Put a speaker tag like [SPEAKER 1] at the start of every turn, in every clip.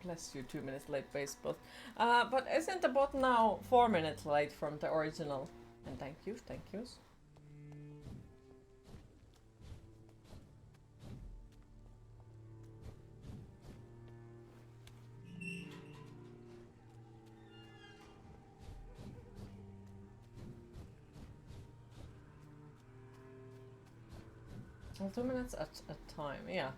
[SPEAKER 1] Bless you, 2 minutes late base bot. But isn't the bot now 4 minutes late from the original? And thank you, thank yous. Well, 2 minutes at a time, yeah.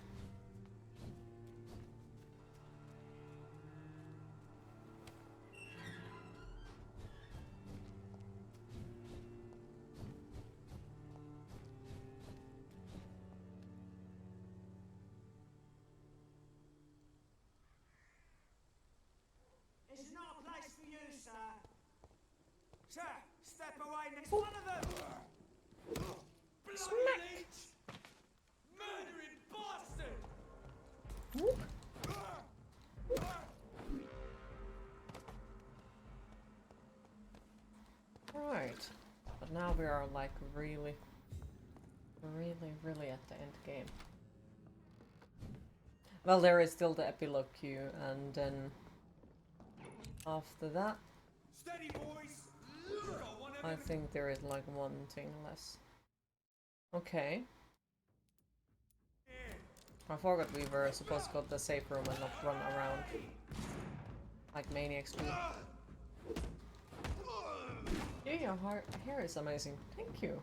[SPEAKER 2] It's not a place for you, sir. Sir, step away next one of them. Bloody leech! Murdering bastard!
[SPEAKER 1] Right. But now we are like really at the end game. Well, there is still the epilogue queue, and then after that,
[SPEAKER 2] Steady, boys!
[SPEAKER 1] I think there is like one thing less. Okay. I forgot we were supposed to go to the safe room and not run around like maniacs do. Yeah, your hair is amazing. Thank you.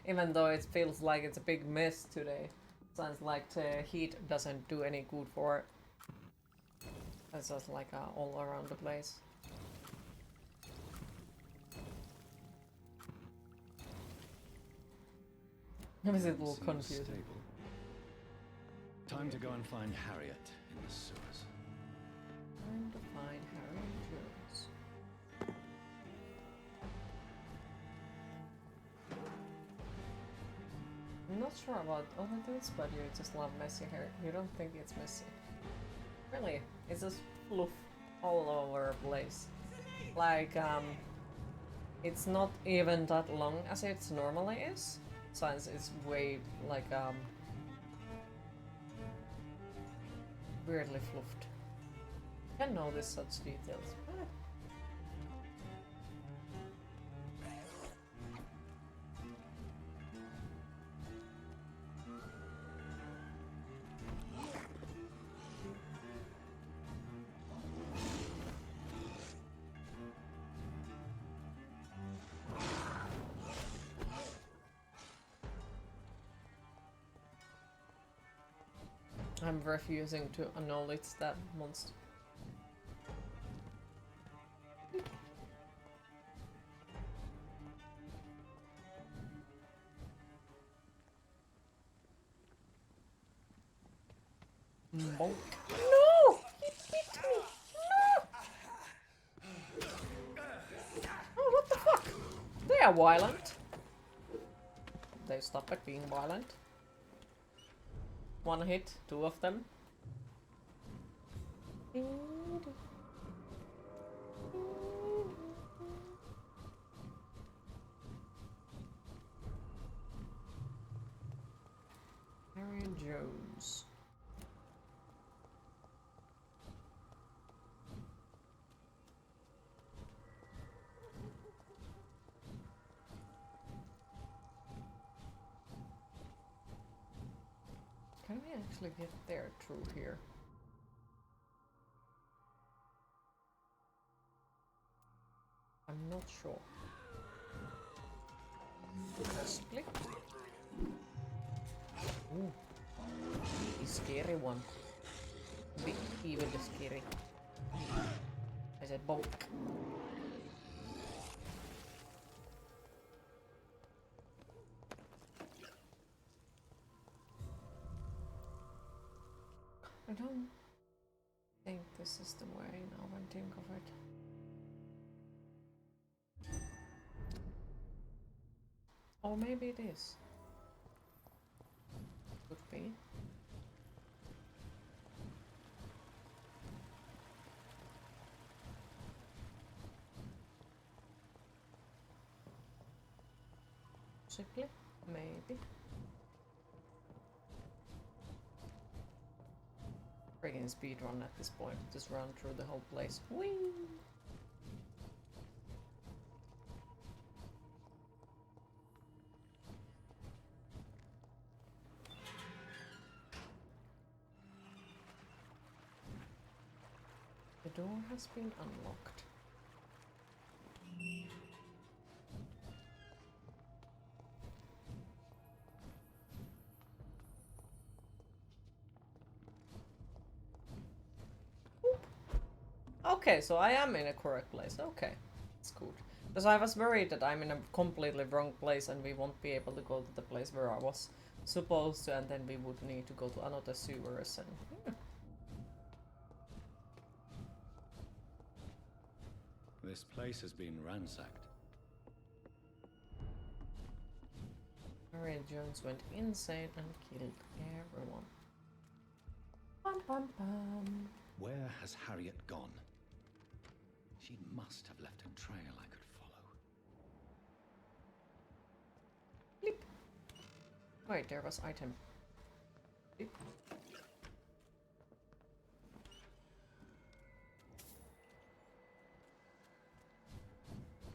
[SPEAKER 1] Even though it feels like it's a big mess today. Sounds like the heat doesn't do any good for it. It's just like all around the place. Maybe it's a little confusing.
[SPEAKER 3] Stable. Time to go and find Harriet in the sewers.
[SPEAKER 1] Time to find Harriet Jones. I'm not sure about other dudes, but you just love messy hair. You don't think it's messy. Really, it's just fluff all over the place. Like, it's not even that long as it normally is. Since it's way, like, weirdly fluffed. I can notice such details. I'm refusing to acknowledge that monster. Bonk. No! He bit me! No! Oh, what the fuck? They are violent. They stop at being violent. One hit, two of them. Harriet Jones. Can we actually get there through here? I'm not sure. Split. Ooh. The scary one. Big evil scary. I said bonk. I don't think this is the way now when I think of it. Or maybe it is. Could be. Possibly, maybe. Freaking speed run at this point. Just run through the whole place. Whee! The door has been unlocked. Okay, so I am in a correct place. Okay, that's good. Because I was worried that I'm in a completely wrong place and we won't be able to go to the place where I was supposed to, and then we would need to go to another sewers and...
[SPEAKER 3] This place has been ransacked.
[SPEAKER 1] Harriet Jones went insane and killed everyone. Bum bum bum.
[SPEAKER 3] Where has Harriet gone? She must have left a trail I could follow.
[SPEAKER 1] Bleep. Wait, there was item. Bleep.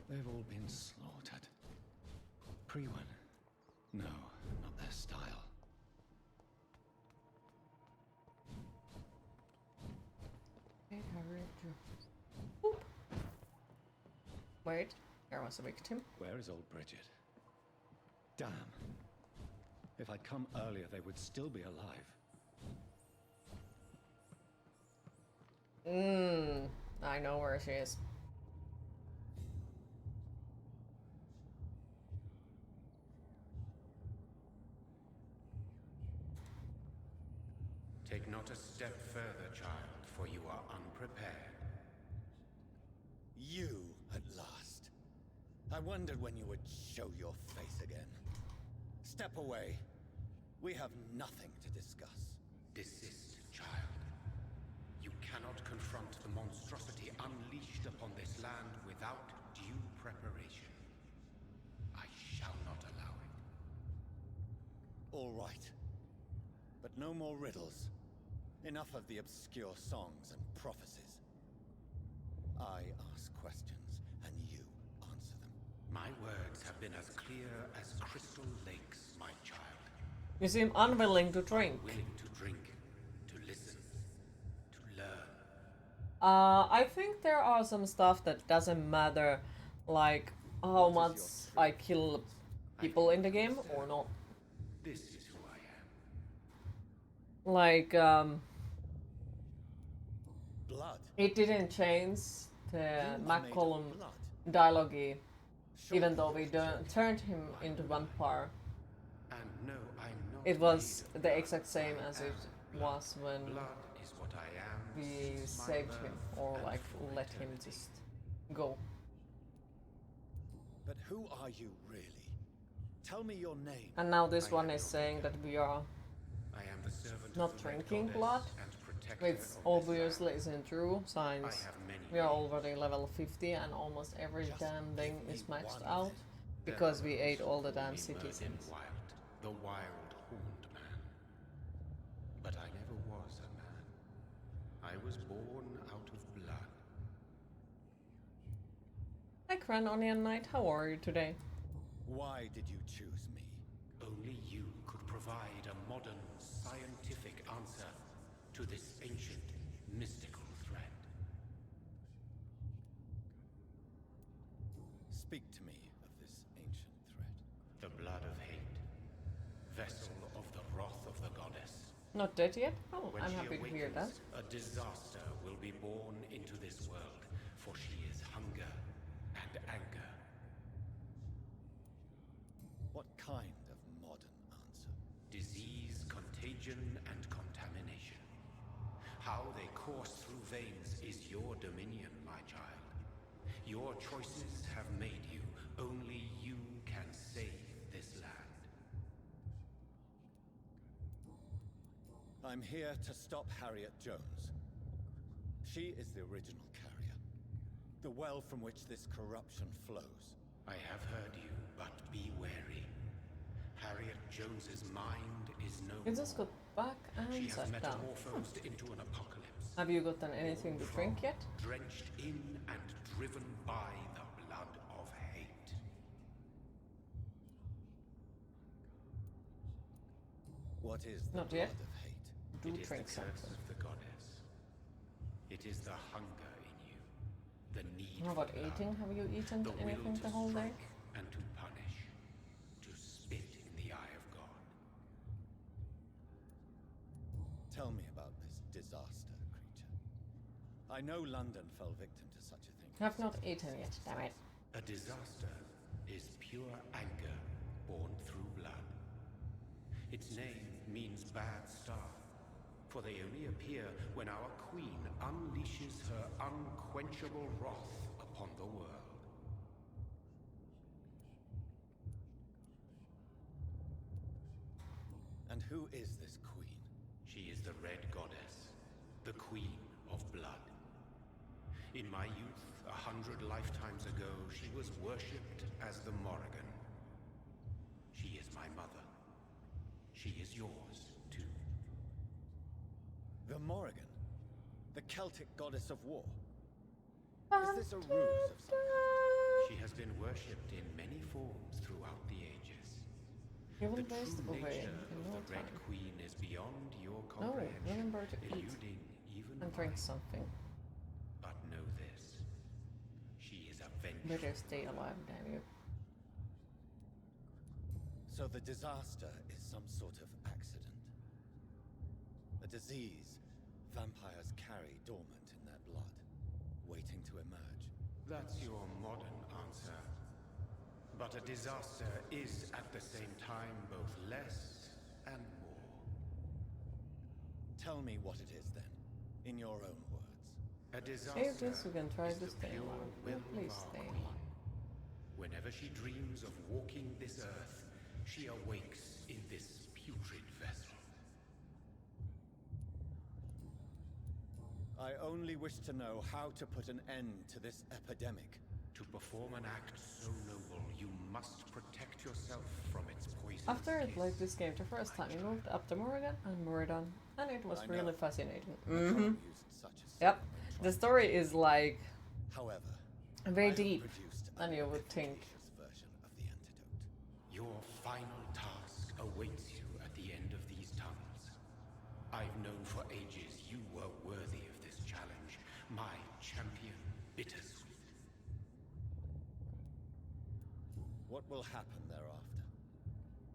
[SPEAKER 3] They've all been slaughtered. Pre-one? No, not their style.
[SPEAKER 1] Okay, Harriet Jones. Boop. Wait, there was a victim.
[SPEAKER 3] Where is old Bridget? Damn. If I'd come earlier, they would still be alive.
[SPEAKER 1] I know where she is.
[SPEAKER 4] Take not a step further, child, for you are unprepared.
[SPEAKER 5] You, at last. I wondered when you would show your face again. Step away. We have nothing to discuss.
[SPEAKER 4] Desist, child. You cannot confront the monstrosity unleashed upon this land without due preparation. I shall not allow it.
[SPEAKER 5] All right. But no more riddles. Enough of the obscure songs and prophecies. I ask questions, and you answer them.
[SPEAKER 4] My words have been as clear as crystal lakes, my child.
[SPEAKER 1] You seem unwilling to drink.
[SPEAKER 4] Willing to drink, to listen, to learn.
[SPEAKER 1] I think there are some stuff that doesn't matter, like how much I kill people in the game or not.
[SPEAKER 4] This is who I am.
[SPEAKER 1] Like,
[SPEAKER 5] Blood.
[SPEAKER 1] it didn't change the
[SPEAKER 5] You are made of
[SPEAKER 1] McCollum
[SPEAKER 5] blood.
[SPEAKER 1] dialogue,
[SPEAKER 5] Surely
[SPEAKER 1] even though we
[SPEAKER 5] this is
[SPEAKER 1] turned him into vampire.
[SPEAKER 4] And no, I'm not.
[SPEAKER 1] It was
[SPEAKER 4] made of
[SPEAKER 1] the
[SPEAKER 4] blood.
[SPEAKER 1] exact same
[SPEAKER 4] I
[SPEAKER 1] as
[SPEAKER 4] am
[SPEAKER 1] it
[SPEAKER 4] blood.
[SPEAKER 1] was when
[SPEAKER 4] Blood is what I am.
[SPEAKER 1] we
[SPEAKER 4] since my
[SPEAKER 1] saved
[SPEAKER 4] birth
[SPEAKER 1] him, or
[SPEAKER 4] and
[SPEAKER 1] like
[SPEAKER 4] for
[SPEAKER 1] let him
[SPEAKER 4] eternity.
[SPEAKER 1] just go.
[SPEAKER 5] But who are you really? Tell me your name.
[SPEAKER 1] And now this
[SPEAKER 4] I
[SPEAKER 1] one
[SPEAKER 4] am
[SPEAKER 1] is
[SPEAKER 4] your
[SPEAKER 1] saying
[SPEAKER 4] leader.
[SPEAKER 1] that we are,
[SPEAKER 4] I am the servant
[SPEAKER 1] not
[SPEAKER 4] of the Red
[SPEAKER 1] drinking
[SPEAKER 4] Goddess
[SPEAKER 1] blood,
[SPEAKER 4] and protector
[SPEAKER 1] which
[SPEAKER 4] of this
[SPEAKER 1] obviously
[SPEAKER 4] land.
[SPEAKER 1] isn't true,
[SPEAKER 4] I
[SPEAKER 1] since
[SPEAKER 4] have many
[SPEAKER 1] we are
[SPEAKER 4] names.
[SPEAKER 1] already level 50 and almost every
[SPEAKER 5] Just
[SPEAKER 1] damn thing
[SPEAKER 5] give me
[SPEAKER 1] is maxed
[SPEAKER 5] one
[SPEAKER 1] out
[SPEAKER 5] thing.
[SPEAKER 1] because we
[SPEAKER 4] There are
[SPEAKER 1] ate
[SPEAKER 4] those
[SPEAKER 1] all the
[SPEAKER 4] who call
[SPEAKER 1] damn
[SPEAKER 4] me
[SPEAKER 1] citizens.
[SPEAKER 4] Merlin Wild, the wild horned man. But I never was a man. I was born out of blood.
[SPEAKER 1] Hi Cran Onion Knight, how are you today?
[SPEAKER 5] Why did you choose me?
[SPEAKER 4] Only you could provide a modern, scientific answer to this ancient, mystical threat.
[SPEAKER 5] Speak to me of this ancient threat.
[SPEAKER 4] The blood of hate, vessel of the wrath of the goddess.
[SPEAKER 1] Not dead yet? Oh,
[SPEAKER 4] When
[SPEAKER 1] I'm
[SPEAKER 4] she
[SPEAKER 1] happy to hear that.
[SPEAKER 4] awakens, a disaster will be born into this world, for she is hunger and anger.
[SPEAKER 5] What kind of modern answer?
[SPEAKER 4] Disease, contagion, and contamination. How they course through veins is your dominion, my child. Your choices have made you. Only you can save this land.
[SPEAKER 5] I'm here to stop Harriet Jones. She is the original carrier. The well from which this corruption flows.
[SPEAKER 4] I have heard you, but be wary. Harriet Jones's mind is no
[SPEAKER 1] You just
[SPEAKER 4] more.
[SPEAKER 1] got back
[SPEAKER 4] She
[SPEAKER 1] and
[SPEAKER 4] has
[SPEAKER 1] sat down.
[SPEAKER 4] metamorphosed into an apocalypse.
[SPEAKER 1] Have you gotten anything to drink yet?
[SPEAKER 4] Drenched in and driven by the blood of hate.
[SPEAKER 5] What is the
[SPEAKER 1] Not
[SPEAKER 5] blood
[SPEAKER 1] yet.
[SPEAKER 5] of hate?
[SPEAKER 1] Do
[SPEAKER 4] It is
[SPEAKER 1] drink
[SPEAKER 4] the curse
[SPEAKER 1] something.
[SPEAKER 4] of the goddess. It is the hunger in you, the need
[SPEAKER 1] How
[SPEAKER 4] for
[SPEAKER 1] about
[SPEAKER 4] blood,
[SPEAKER 1] eating? Have you eaten
[SPEAKER 4] the will
[SPEAKER 1] anything
[SPEAKER 4] to
[SPEAKER 1] the whole day?
[SPEAKER 4] strike and to punish, to spit in the eye of God.
[SPEAKER 5] Tell me about this disaster, creature. I know London fell victim to such a thing.
[SPEAKER 1] Have not eaten yet, damn it.
[SPEAKER 4] A disaster is pure anger born through blood. Its name means bad star, for they only appear when our queen unleashes her unquenchable wrath upon the world.
[SPEAKER 5] And who is this queen?
[SPEAKER 4] She is the Red Goddess, the Queen of Blood. In my youth, 100 lifetimes ago, she was worshipped as the Morrigan. She is my mother. She is yours, too.
[SPEAKER 5] The Morrigan? The Celtic goddess of war? Is this a ruse of some kind?
[SPEAKER 4] She has been worshipped in many forms throughout the ages.
[SPEAKER 1] You
[SPEAKER 4] The
[SPEAKER 1] will waste
[SPEAKER 4] true
[SPEAKER 1] away
[SPEAKER 4] nature
[SPEAKER 1] in
[SPEAKER 4] of
[SPEAKER 1] no
[SPEAKER 4] the Red
[SPEAKER 1] time.
[SPEAKER 4] Queen is beyond your
[SPEAKER 1] No,
[SPEAKER 4] comprehension,
[SPEAKER 1] remember to eat
[SPEAKER 4] eluding even
[SPEAKER 1] and drink
[SPEAKER 4] mine.
[SPEAKER 1] something.
[SPEAKER 4] But know this. She is a
[SPEAKER 1] Better
[SPEAKER 4] vengeful
[SPEAKER 1] stay alive, damn you.
[SPEAKER 5] So the disaster is some sort of accident. A disease vampires carry dormant in their blood, waiting to emerge.
[SPEAKER 4] That's your modern answer. But a disaster is at the same time both less and more.
[SPEAKER 5] Tell me what it is then, in your own words.
[SPEAKER 4] A disaster
[SPEAKER 1] Save this, we can try
[SPEAKER 4] is
[SPEAKER 1] to
[SPEAKER 4] the
[SPEAKER 1] stay
[SPEAKER 4] pure
[SPEAKER 1] alive.
[SPEAKER 4] will
[SPEAKER 1] Oh, please
[SPEAKER 4] of our
[SPEAKER 1] stay
[SPEAKER 4] queen.
[SPEAKER 1] alive.
[SPEAKER 4] Whenever she dreams of walking this earth, she awakes in this putrid vessel.
[SPEAKER 5] I only wish to know how to put an end to this epidemic.
[SPEAKER 4] To perform an act so noble, you must protect yourself from its poison.
[SPEAKER 1] After I played this game the first time, we moved up to Morrigan and Moradon, and it was
[SPEAKER 5] I know.
[SPEAKER 1] really fascinating.
[SPEAKER 5] Macron used such a
[SPEAKER 1] Yep.
[SPEAKER 5] simple
[SPEAKER 1] The
[SPEAKER 5] trick.
[SPEAKER 1] story is like
[SPEAKER 5] However,
[SPEAKER 1] very
[SPEAKER 5] I have
[SPEAKER 1] deep
[SPEAKER 5] produced
[SPEAKER 1] than
[SPEAKER 5] an
[SPEAKER 1] you would think.
[SPEAKER 5] efficacious version of the antidote.
[SPEAKER 4] Your final task awaits you at the end of these tunnels. I've known for ages you were worthy of this challenge, my champion, Bittersweet.
[SPEAKER 5] What will happen thereafter?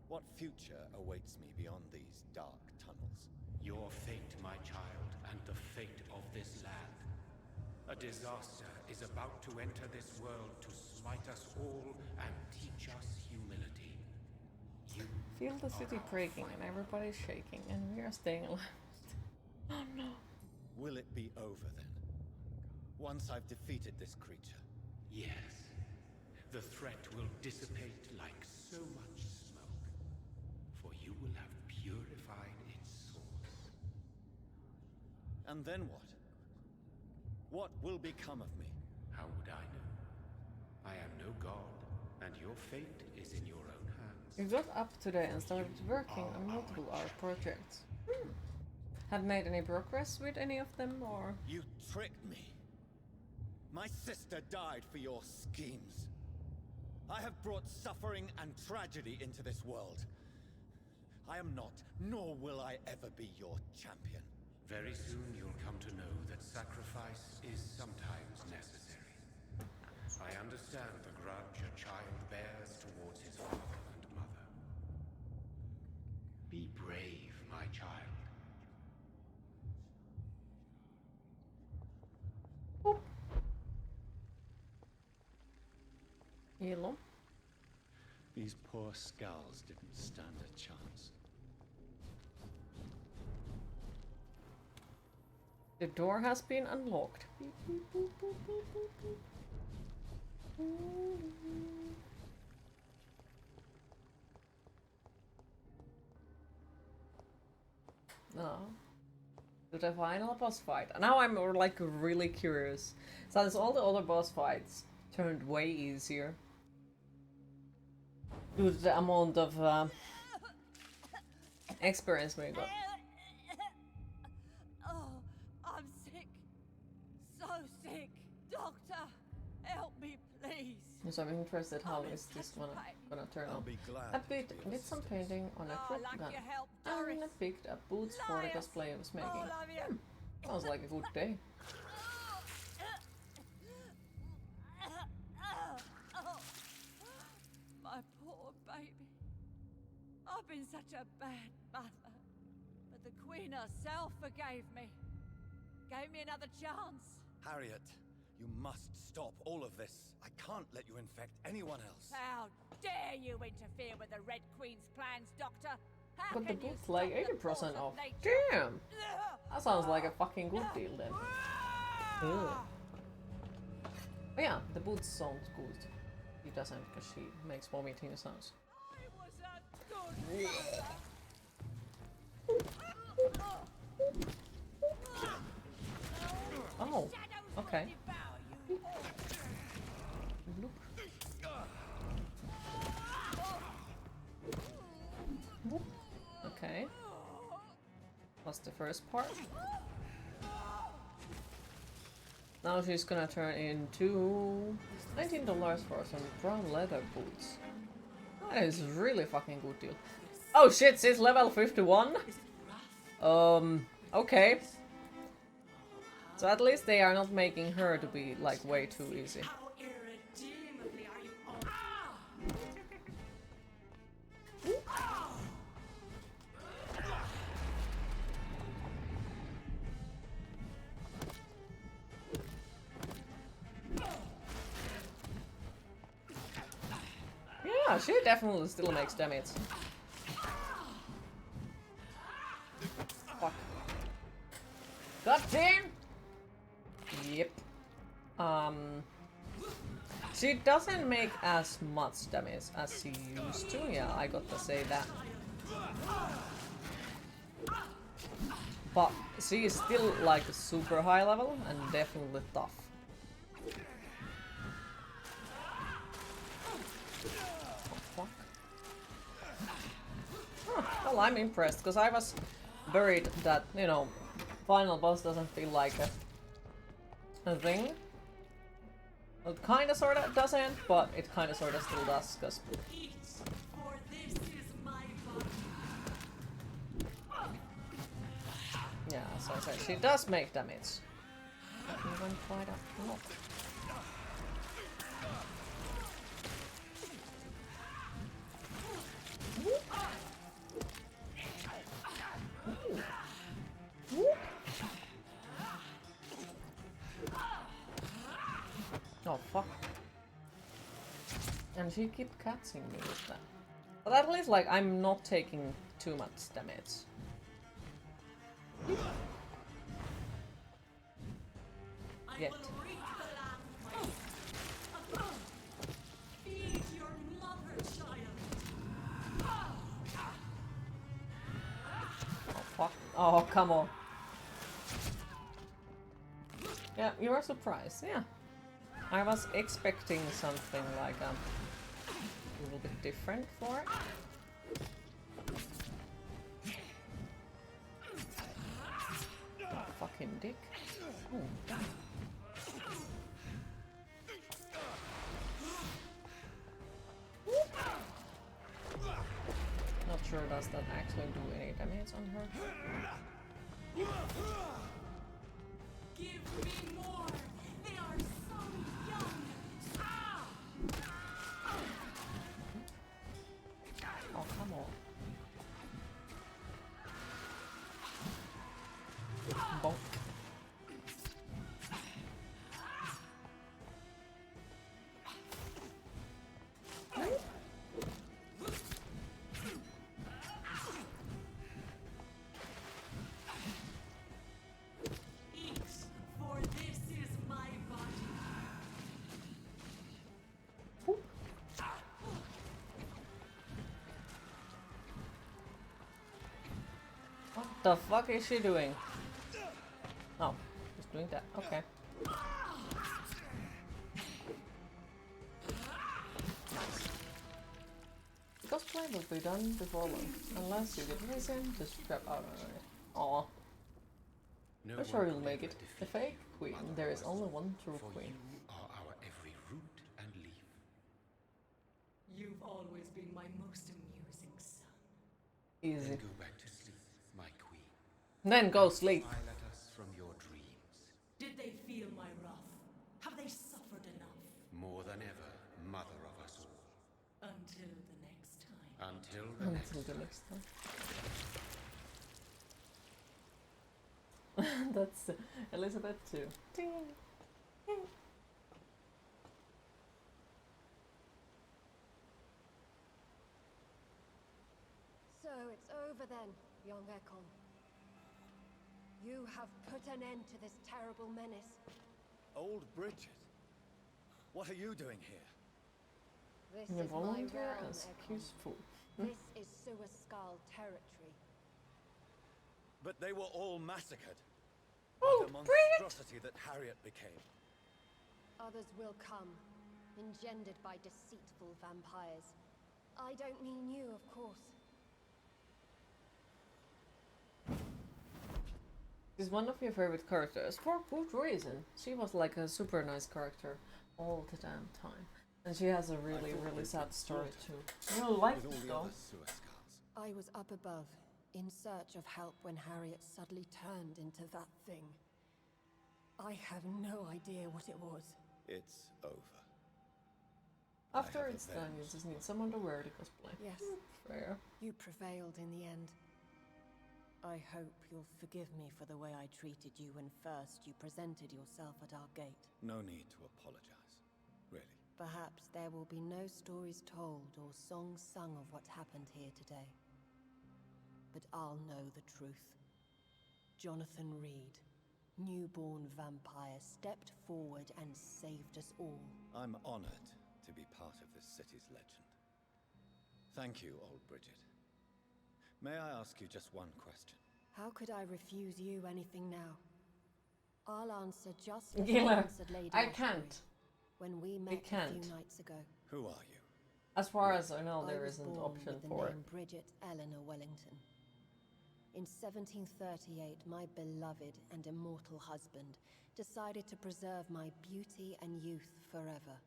[SPEAKER 5] What future awaits me beyond these dark tunnels?
[SPEAKER 4] Your fate, my child, and the fate of this land. A disaster is about to enter this world to smite us all and teach us humility. You
[SPEAKER 1] Feel the city breaking and everybody's shaking, and we are staying alive. Oh no.
[SPEAKER 5] Will it be over then? Once I've defeated this creature?
[SPEAKER 4] Yes. The threat will dissipate like so much smoke, for you will have purified its source.
[SPEAKER 5] And then what? What will become of me?
[SPEAKER 4] How would I know? I am no god, and your fate is in your own hands.
[SPEAKER 1] We got up today and started working on multiple art projects. Have made any progress with any of them, or?
[SPEAKER 5] You tricked me. My sister died for your schemes. I have brought suffering and tragedy into this world. I am not, nor will I ever be your champion.
[SPEAKER 4] Very soon you'll come to know that sacrifice is sometimes necessary. I understand the grudge a child bears towards his father and mother. Be brave, my child.
[SPEAKER 1] Yellow.
[SPEAKER 3] These poor skulls didn't stand a chance.
[SPEAKER 1] The door has been unlocked. Beep, beep, boop, boop, boop, boop, boop. No. To the final boss fight. Now I'm like really curious. Since all the other boss fights turned way easier. Due to the amount of experience we got. So I'm interested how is this gonna turn
[SPEAKER 5] I'll
[SPEAKER 1] out.
[SPEAKER 5] be glad
[SPEAKER 1] I
[SPEAKER 5] to be of
[SPEAKER 1] did some painting on a quick gun. And I picked up boots for the cosplay I was making. Sounds like a good day.
[SPEAKER 6] My poor baby. I've been such a bad mother. But the Queen herself forgave me. Gave me another chance.
[SPEAKER 5] Harriet, you must stop all of this. I can't let you infect anyone else.
[SPEAKER 6] How dare you interfere with the Red Queen's plans, Doctor? How
[SPEAKER 1] But the
[SPEAKER 6] can you
[SPEAKER 1] boot's
[SPEAKER 6] stop
[SPEAKER 1] like
[SPEAKER 6] the
[SPEAKER 1] 80%
[SPEAKER 6] force of
[SPEAKER 1] off.
[SPEAKER 6] nature?
[SPEAKER 1] Damn! That sounds like a fucking good deal then. Ugh. Oh yeah, the boots sounds good. She doesn't because she makes vomiting sounds.
[SPEAKER 6] I was a good mother.
[SPEAKER 1] Oh,
[SPEAKER 6] Shadows
[SPEAKER 1] okay.
[SPEAKER 6] will devour you all.
[SPEAKER 1] Look. Whoop. Okay. What's the first part? Now she's gonna turn into $19 for some brown leather boots. That is really fucking good deal. Oh shit, she's level 51? Okay. So at least they are not making her to be like way too easy. Yeah, she definitely still makes damage. Fuck. God damn! Yep. She doesn't make as much damage as she used to. Yeah, I got to say that. But she is still like super high level and definitely tough. Oh, fuck. Huh, well, I'm impressed because I was worried that, you know, final boss doesn't feel like a thing. Well, it kinda sorta doesn't, but it kinda sorta still does, because... Yeah, so I said, she does make damage. Not even quite a lot. Oh fuck. And she keep catching me with that. But at least like I'm not taking too much damage. Yet. Oh fuck. Oh come on. Yeah, you are surprised, yeah. I was expecting something like a little bit different for it. Oh, fucking dick. Oh, damn. Not sure does that actually do any damage on her.
[SPEAKER 6] Give me more. They are so young.
[SPEAKER 1] Oh, come on. Bonk.
[SPEAKER 6] For this is my body.
[SPEAKER 1] What the fuck is she doing? Oh, she's doing that. Okay. Nice. Cosplay will be done before long, unless you get reason to scrap out on it. Aw.
[SPEAKER 4] No
[SPEAKER 1] I'm sure
[SPEAKER 4] one
[SPEAKER 1] you'll
[SPEAKER 4] could
[SPEAKER 1] make
[SPEAKER 4] ever
[SPEAKER 1] it. The
[SPEAKER 4] defeat
[SPEAKER 1] fake queen. There is only one true
[SPEAKER 4] For
[SPEAKER 1] queen.
[SPEAKER 4] you are our every root and leaf.
[SPEAKER 7] You've always been my most amusing son.
[SPEAKER 1] Easy.
[SPEAKER 4] Then go back to sleep, my queen.
[SPEAKER 1] Then go sleep.
[SPEAKER 4] Smile at us from your dreams.
[SPEAKER 7] Did they feel my wrath? Have they suffered enough?
[SPEAKER 4] More than ever, mother of us all.
[SPEAKER 7] Until the next time.
[SPEAKER 4] Until the next
[SPEAKER 1] Until the
[SPEAKER 4] time.
[SPEAKER 1] next time. That's Elizabeth too. Ding. Ding.
[SPEAKER 8] So it's over then, young Ekon. You have put an end to this terrible menace.
[SPEAKER 5] Old Bridget? What are you doing here?
[SPEAKER 8] This
[SPEAKER 1] You
[SPEAKER 8] is my
[SPEAKER 1] volunteer
[SPEAKER 8] realm,
[SPEAKER 1] as
[SPEAKER 8] Ekon.
[SPEAKER 1] useful.
[SPEAKER 8] This is Suaskal territory.
[SPEAKER 5] But they were all massacred.
[SPEAKER 1] Oh,
[SPEAKER 5] By the
[SPEAKER 1] Bridget!
[SPEAKER 5] monstrosity that Harriet became.
[SPEAKER 8] Others will come, engendered by deceitful vampires. I don't mean you, of course.
[SPEAKER 1] She's one of your favorite characters for good reason. She was like a super nice character all the damn time. And she has a really,
[SPEAKER 5] thought
[SPEAKER 1] really
[SPEAKER 5] we'd
[SPEAKER 1] sad
[SPEAKER 5] been
[SPEAKER 1] story
[SPEAKER 5] slaughtered
[SPEAKER 1] too. I like
[SPEAKER 5] With all
[SPEAKER 1] it
[SPEAKER 5] the
[SPEAKER 1] though.
[SPEAKER 5] other Suaskals.
[SPEAKER 8] I was up above, in search of help when Harriet suddenly turned into that thing. I have no idea what it was.
[SPEAKER 5] It's over.
[SPEAKER 1] After
[SPEAKER 5] have
[SPEAKER 1] it's done, you
[SPEAKER 5] avenged.
[SPEAKER 1] just need someone to wear the cosplay.
[SPEAKER 8] Yes,
[SPEAKER 1] Fair.
[SPEAKER 8] you prevailed in the end. I hope you'll forgive me for the way I treated you when first you presented yourself at our gate.
[SPEAKER 5] No need to apologize. Really.
[SPEAKER 8] Perhaps there will be no stories told or songs sung of what happened here today. But I'll know the truth. Jonathan Reed, newborn vampire, stepped forward and saved us all.
[SPEAKER 5] I'm honored to be part of this city's legend. Thank you, old Bridget. May I ask you just one question?
[SPEAKER 8] How could I refuse you anything now? I'll answer just as I
[SPEAKER 1] Yeah,
[SPEAKER 8] answered Lady
[SPEAKER 1] I
[SPEAKER 8] Ashbury
[SPEAKER 1] can't.
[SPEAKER 8] when we met a
[SPEAKER 1] can't.
[SPEAKER 8] few nights ago.
[SPEAKER 5] Who are you?
[SPEAKER 1] As far as I know,
[SPEAKER 8] I
[SPEAKER 1] there
[SPEAKER 8] was
[SPEAKER 1] isn't
[SPEAKER 8] born
[SPEAKER 1] option
[SPEAKER 8] with the
[SPEAKER 1] for it.
[SPEAKER 8] name Bridget Eleanor Wellington. In 1738, my beloved and immortal husband decided to preserve my beauty and youth forever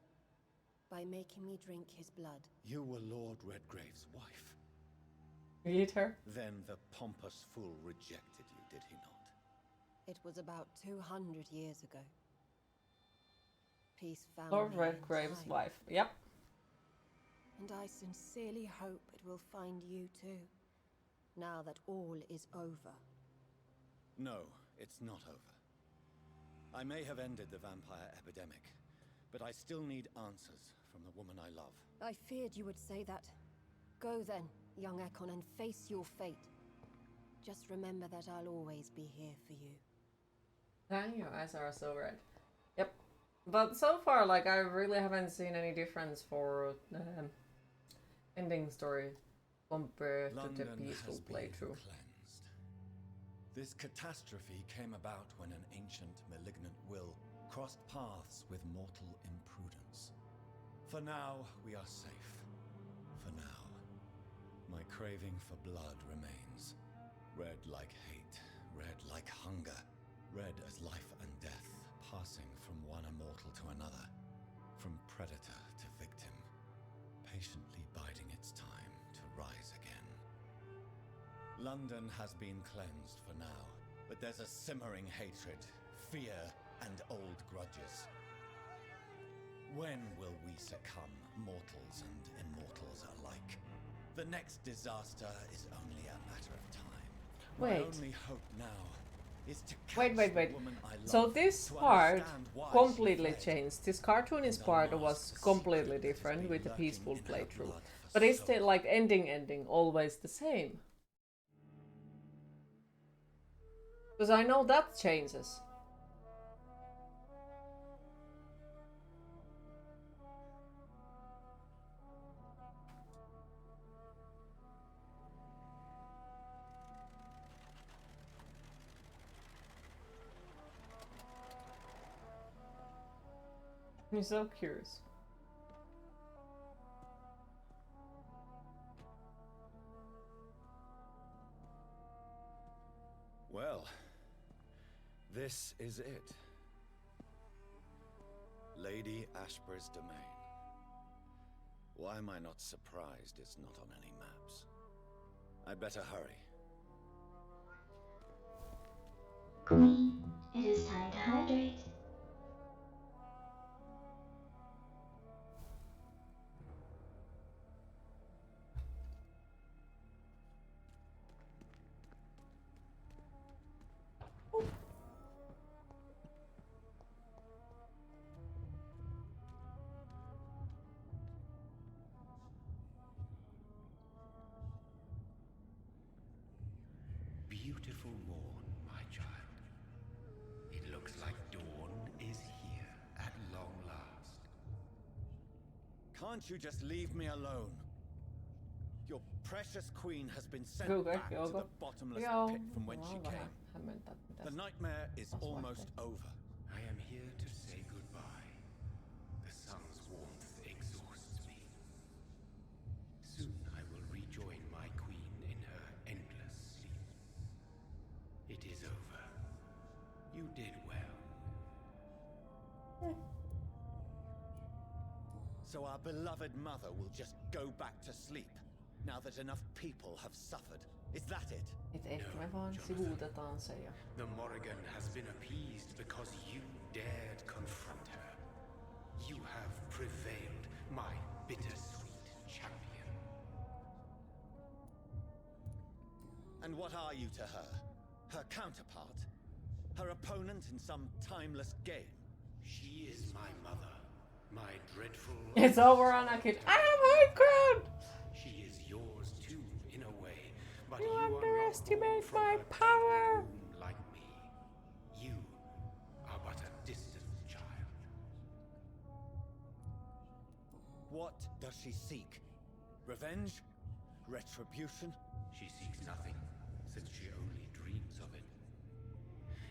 [SPEAKER 8] by making me drink his blood.
[SPEAKER 5] You were Lord Redgrave's wife.
[SPEAKER 1] You eat her?
[SPEAKER 5] Then the pompous fool rejected you, did he not?
[SPEAKER 8] It was about 200 years ago. Peace found
[SPEAKER 1] Lord
[SPEAKER 8] me in
[SPEAKER 1] Redgrave's
[SPEAKER 8] time,
[SPEAKER 1] wife. Yep.
[SPEAKER 8] and I sincerely hope it will find you too, now that all is over.
[SPEAKER 5] No, it's not over. I may have ended the vampire epidemic, but I still need answers from the woman I love.
[SPEAKER 8] I feared you would say that. Go then, young Ekon, and face your fate. Just remember that I'll always be here for you.
[SPEAKER 1] And your eyes are so red. Yep. But so far, like, I really haven't seen any difference for ending story compared to the
[SPEAKER 5] London
[SPEAKER 1] peaceful
[SPEAKER 5] has been
[SPEAKER 1] playthrough.
[SPEAKER 5] cleansed. This catastrophe came about when an ancient malignant will crossed paths with mortal imprudence. For now, we are safe. For now. My craving for blood remains. Red like hate, red like hunger, red as life and death, passing from one immortal to another, from predator to victim, patiently biding its time to rise again. London has been cleansed for now, but there's a simmering hatred, fear, and old grudges. When will we succumb, mortals and immortals alike? The next disaster is only a matter of time.
[SPEAKER 1] Wait.
[SPEAKER 5] My only hope now is to catch
[SPEAKER 1] Wait.
[SPEAKER 5] the woman I love,
[SPEAKER 1] So this
[SPEAKER 5] to
[SPEAKER 1] part
[SPEAKER 5] understand why
[SPEAKER 1] completely
[SPEAKER 5] she fled,
[SPEAKER 1] changed. This cartoonist
[SPEAKER 5] and
[SPEAKER 1] part
[SPEAKER 5] unmask
[SPEAKER 1] was
[SPEAKER 5] the
[SPEAKER 1] completely
[SPEAKER 5] secret that has
[SPEAKER 1] different
[SPEAKER 5] been
[SPEAKER 1] with the
[SPEAKER 5] lurking
[SPEAKER 1] peaceful
[SPEAKER 5] in her
[SPEAKER 1] playthrough.
[SPEAKER 5] blood for
[SPEAKER 1] But is
[SPEAKER 5] so
[SPEAKER 1] the like ending always the same? Because I know that changes. I'm so curious.
[SPEAKER 5] Well, this is it. Lady Ashbury's domain. Why am I not surprised it's not on any maps? I'd better hurry.
[SPEAKER 9] Queen, it is time to hydrate.
[SPEAKER 4] Beautiful morn, my child. It looks like dawn is here at long last.
[SPEAKER 5] Can't you just leave me alone? Your precious queen has been sent
[SPEAKER 1] Kyllä,
[SPEAKER 5] back to
[SPEAKER 1] joo.
[SPEAKER 5] the bottomless
[SPEAKER 1] Joo,
[SPEAKER 5] pit from whence she
[SPEAKER 1] mua vähän
[SPEAKER 5] came.
[SPEAKER 1] hämmentää, mitä
[SPEAKER 5] The nightmare is
[SPEAKER 1] That's
[SPEAKER 5] almost
[SPEAKER 1] right.
[SPEAKER 5] over.
[SPEAKER 4] I am here to say goodbye. The sun's warmth exhausts me. Soon I will rejoin my queen in her endless sleep. It is over. You did well.
[SPEAKER 5] So our beloved mother will just go back to sleep, now that enough people have suffered. Is that it?
[SPEAKER 1] Et ehkä me vaan sivuutetaan se ja...
[SPEAKER 4] The Morrigan has been appeased because you dared confront her. You have prevailed, my bittersweet champion.
[SPEAKER 5] And what are you to her? Her counterpart? Her opponent in some timeless game?
[SPEAKER 4] She is my mother, my dreadful...
[SPEAKER 1] It's over, Anakin. I have high ground!
[SPEAKER 4] She is yours too, in a way, but
[SPEAKER 1] You
[SPEAKER 4] you are not
[SPEAKER 1] underestimate
[SPEAKER 4] born from
[SPEAKER 1] my
[SPEAKER 4] her
[SPEAKER 1] power.
[SPEAKER 4] tender womb like me. You are but a distant child.
[SPEAKER 5] What does she seek? Revenge? Retribution?
[SPEAKER 4] She seeks nothing, since she only dreams of it.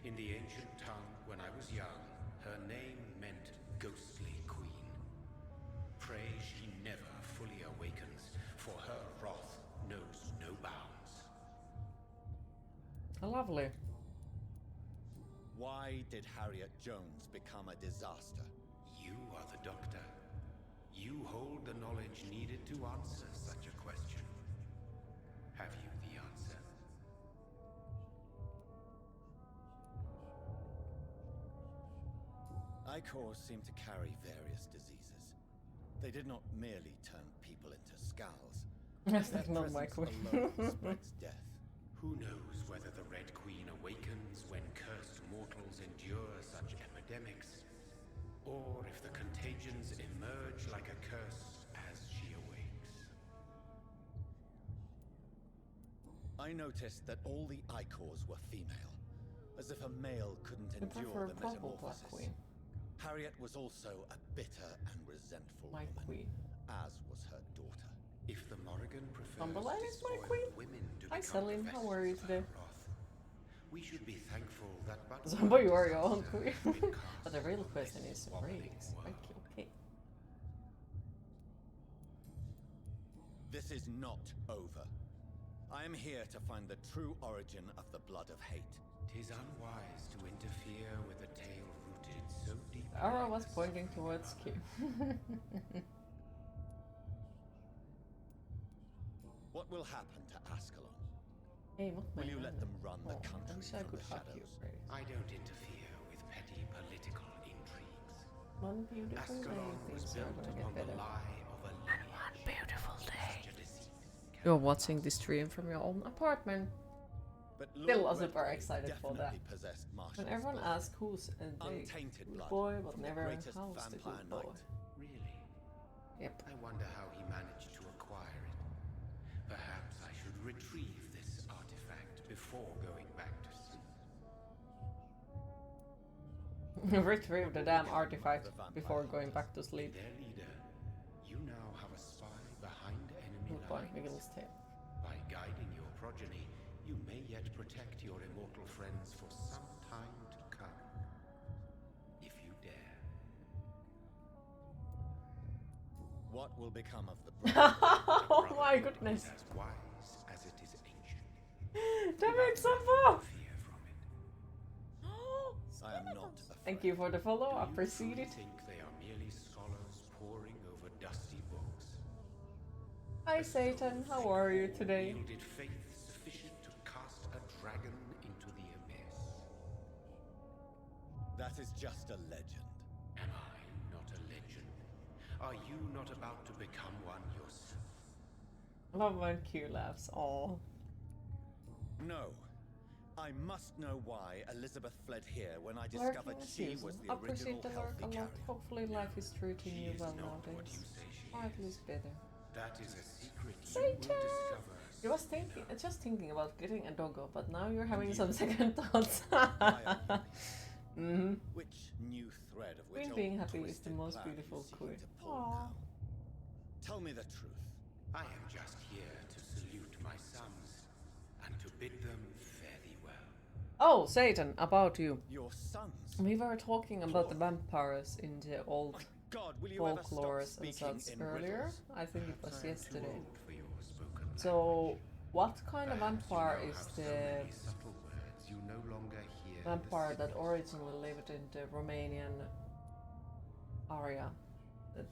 [SPEAKER 4] In the ancient tongue, when I was young, her name meant ghostly queen. Pray she never fully awakens, for her wrath knows no bounds.
[SPEAKER 1] Lovely.
[SPEAKER 5] Why did Harriet Jones become a disaster?
[SPEAKER 4] You are the doctor. You hold the knowledge needed to answer such a question. Have you the answer?
[SPEAKER 5] Icors seem to carry various diseases. They did not merely turn people into skulls.
[SPEAKER 1] That's
[SPEAKER 5] Their
[SPEAKER 1] not my
[SPEAKER 5] presence
[SPEAKER 1] queen.
[SPEAKER 5] alone spreads death.
[SPEAKER 4] Who knows whether the Red Queen awakens when cursed mortals endure such epidemics, or if the contagions emerge like a curse as she awakes.
[SPEAKER 5] I noticed that all the Icors were female, as if a male couldn't
[SPEAKER 1] I prefer
[SPEAKER 5] endure the
[SPEAKER 1] purple black
[SPEAKER 5] metamorphosis.
[SPEAKER 1] queen.
[SPEAKER 5] Harriet was also a bitter and resentful
[SPEAKER 1] My
[SPEAKER 5] woman,
[SPEAKER 1] queen.
[SPEAKER 5] as was her daughter.
[SPEAKER 4] If the Morrigan prefers
[SPEAKER 1] Cumberland is my
[SPEAKER 4] despoiled
[SPEAKER 1] queen.
[SPEAKER 4] women to
[SPEAKER 1] Hi,
[SPEAKER 4] become
[SPEAKER 1] Celine.
[SPEAKER 4] the
[SPEAKER 1] How
[SPEAKER 4] vessels
[SPEAKER 1] are you
[SPEAKER 4] of
[SPEAKER 1] today?
[SPEAKER 4] her wrath, we should be thankful that but
[SPEAKER 1] Zombo, you
[SPEAKER 4] one
[SPEAKER 1] are your own
[SPEAKER 4] disaster
[SPEAKER 1] queen.
[SPEAKER 4] has been cast
[SPEAKER 1] But the real
[SPEAKER 4] upon
[SPEAKER 1] question
[SPEAKER 4] this
[SPEAKER 1] is
[SPEAKER 4] wobbling
[SPEAKER 1] race.
[SPEAKER 4] world.
[SPEAKER 1] Okay.
[SPEAKER 5] This is not over. I am here to find the true origin of the blood of hate.
[SPEAKER 4] 'Tis unwise to interfere with a tale rooted so deep.
[SPEAKER 1] The arrow was pointing towards Q.
[SPEAKER 5] What will happen to Ascalon?
[SPEAKER 1] Ei, mut
[SPEAKER 5] Will you let them run the
[SPEAKER 1] Oh, I
[SPEAKER 5] country
[SPEAKER 1] wish I
[SPEAKER 5] from
[SPEAKER 1] could
[SPEAKER 5] the
[SPEAKER 1] hug you,
[SPEAKER 5] shadows?
[SPEAKER 1] Grace.
[SPEAKER 4] I don't interfere with petty political intrigues.
[SPEAKER 1] One beautiful day,
[SPEAKER 4] Ascalon was
[SPEAKER 1] things are
[SPEAKER 4] built
[SPEAKER 1] gonna
[SPEAKER 4] upon
[SPEAKER 1] get
[SPEAKER 4] the
[SPEAKER 1] better.
[SPEAKER 4] lie of a lineage.
[SPEAKER 1] Beautiful day.
[SPEAKER 4] Such a deceit can
[SPEAKER 1] You're watching this stream from your own apartment.
[SPEAKER 5] But
[SPEAKER 1] Still
[SPEAKER 5] Lord
[SPEAKER 1] super
[SPEAKER 5] Redgrave
[SPEAKER 1] excited for that.
[SPEAKER 5] definitely possessed Marshall's
[SPEAKER 1] When everyone
[SPEAKER 5] blood.
[SPEAKER 1] asks who's a
[SPEAKER 5] Untainted blood
[SPEAKER 1] boy, but
[SPEAKER 5] from the
[SPEAKER 1] never
[SPEAKER 5] greatest
[SPEAKER 1] how's the
[SPEAKER 5] vampire
[SPEAKER 1] good boy.
[SPEAKER 5] knight.
[SPEAKER 4] Really?
[SPEAKER 1] Yep.
[SPEAKER 4] I wonder how he managed to acquire it. Perhaps I should retrieve this artifact before going back to sleep.
[SPEAKER 1] Retrieve the damn artifact before going back to sleep.
[SPEAKER 4] Their leader, you now have a spy behind enemy
[SPEAKER 1] Good boy,
[SPEAKER 4] lines.
[SPEAKER 1] Miguel's tail.
[SPEAKER 4] By guiding your progeny, you may yet protect your immortal friends for some time to come. If you dare.
[SPEAKER 5] What will become of the brother?
[SPEAKER 1] Oh my goodness.
[SPEAKER 4] As wise as it is ancient.
[SPEAKER 1] Damn it, Sambo!
[SPEAKER 4] Fear from it.
[SPEAKER 5] I am not afraid.
[SPEAKER 1] Thank you for the follow, I
[SPEAKER 4] Do you
[SPEAKER 1] appreciate
[SPEAKER 4] truly
[SPEAKER 1] it.
[SPEAKER 4] think they are merely scholars poring over dusty books?
[SPEAKER 1] Hi Satan, how are you today?
[SPEAKER 4] Wielded faith sufficient to cast a dragon into the abyss.
[SPEAKER 5] That is just a legend.
[SPEAKER 4] Am I not a legend? Are you not about to become one yourself?
[SPEAKER 1] Love when Q laughs. Aw.
[SPEAKER 5] No. I must know why Elizabeth fled here when I
[SPEAKER 1] Lurking
[SPEAKER 5] discovered
[SPEAKER 1] as
[SPEAKER 5] she
[SPEAKER 1] usual.
[SPEAKER 5] was the
[SPEAKER 1] Appreciate
[SPEAKER 5] original
[SPEAKER 1] the lurk a
[SPEAKER 5] healthy
[SPEAKER 1] lot.
[SPEAKER 5] carrier.
[SPEAKER 1] Hopefully life is treating
[SPEAKER 4] She
[SPEAKER 1] you
[SPEAKER 4] is
[SPEAKER 1] well
[SPEAKER 4] not what
[SPEAKER 1] nowadays.
[SPEAKER 4] you say she
[SPEAKER 1] Or at
[SPEAKER 4] is.
[SPEAKER 1] least better.
[SPEAKER 4] That is a secret you
[SPEAKER 1] Satan!
[SPEAKER 4] will discover.
[SPEAKER 1] I was
[SPEAKER 4] soon
[SPEAKER 1] thinking,
[SPEAKER 4] enough.
[SPEAKER 1] just thinking about getting a doggo, but now you're having
[SPEAKER 5] you?
[SPEAKER 1] some second thoughts.
[SPEAKER 5] Why are you
[SPEAKER 1] Mm-hmm.
[SPEAKER 5] Which new thread of which
[SPEAKER 1] Queen
[SPEAKER 5] old
[SPEAKER 1] being happy is the
[SPEAKER 5] twisted
[SPEAKER 1] most
[SPEAKER 5] plan are you
[SPEAKER 1] beautiful
[SPEAKER 5] seeking
[SPEAKER 1] queen.
[SPEAKER 5] to pull
[SPEAKER 1] Aww.
[SPEAKER 5] now? Tell me the truth.
[SPEAKER 4] I am just here to salute my sons and to bid them fare thee well.
[SPEAKER 1] Oh, Satan, about you.
[SPEAKER 5] Your sons.
[SPEAKER 1] We were talking about the vampires in the old
[SPEAKER 5] My God, will you ever stop
[SPEAKER 1] folklores and
[SPEAKER 5] speaking
[SPEAKER 1] such
[SPEAKER 5] in
[SPEAKER 1] earlier.
[SPEAKER 5] riddles?
[SPEAKER 1] I think it was
[SPEAKER 4] Perhaps I am too
[SPEAKER 1] yesterday.
[SPEAKER 4] old for your spoken language.
[SPEAKER 1] So, what kind of
[SPEAKER 4] Perhaps you
[SPEAKER 1] vampire
[SPEAKER 4] now
[SPEAKER 1] is
[SPEAKER 4] have so
[SPEAKER 1] the
[SPEAKER 4] many subtle words you no longer hear the
[SPEAKER 1] vampire that
[SPEAKER 4] signals.
[SPEAKER 1] originally lived in the Romanian area?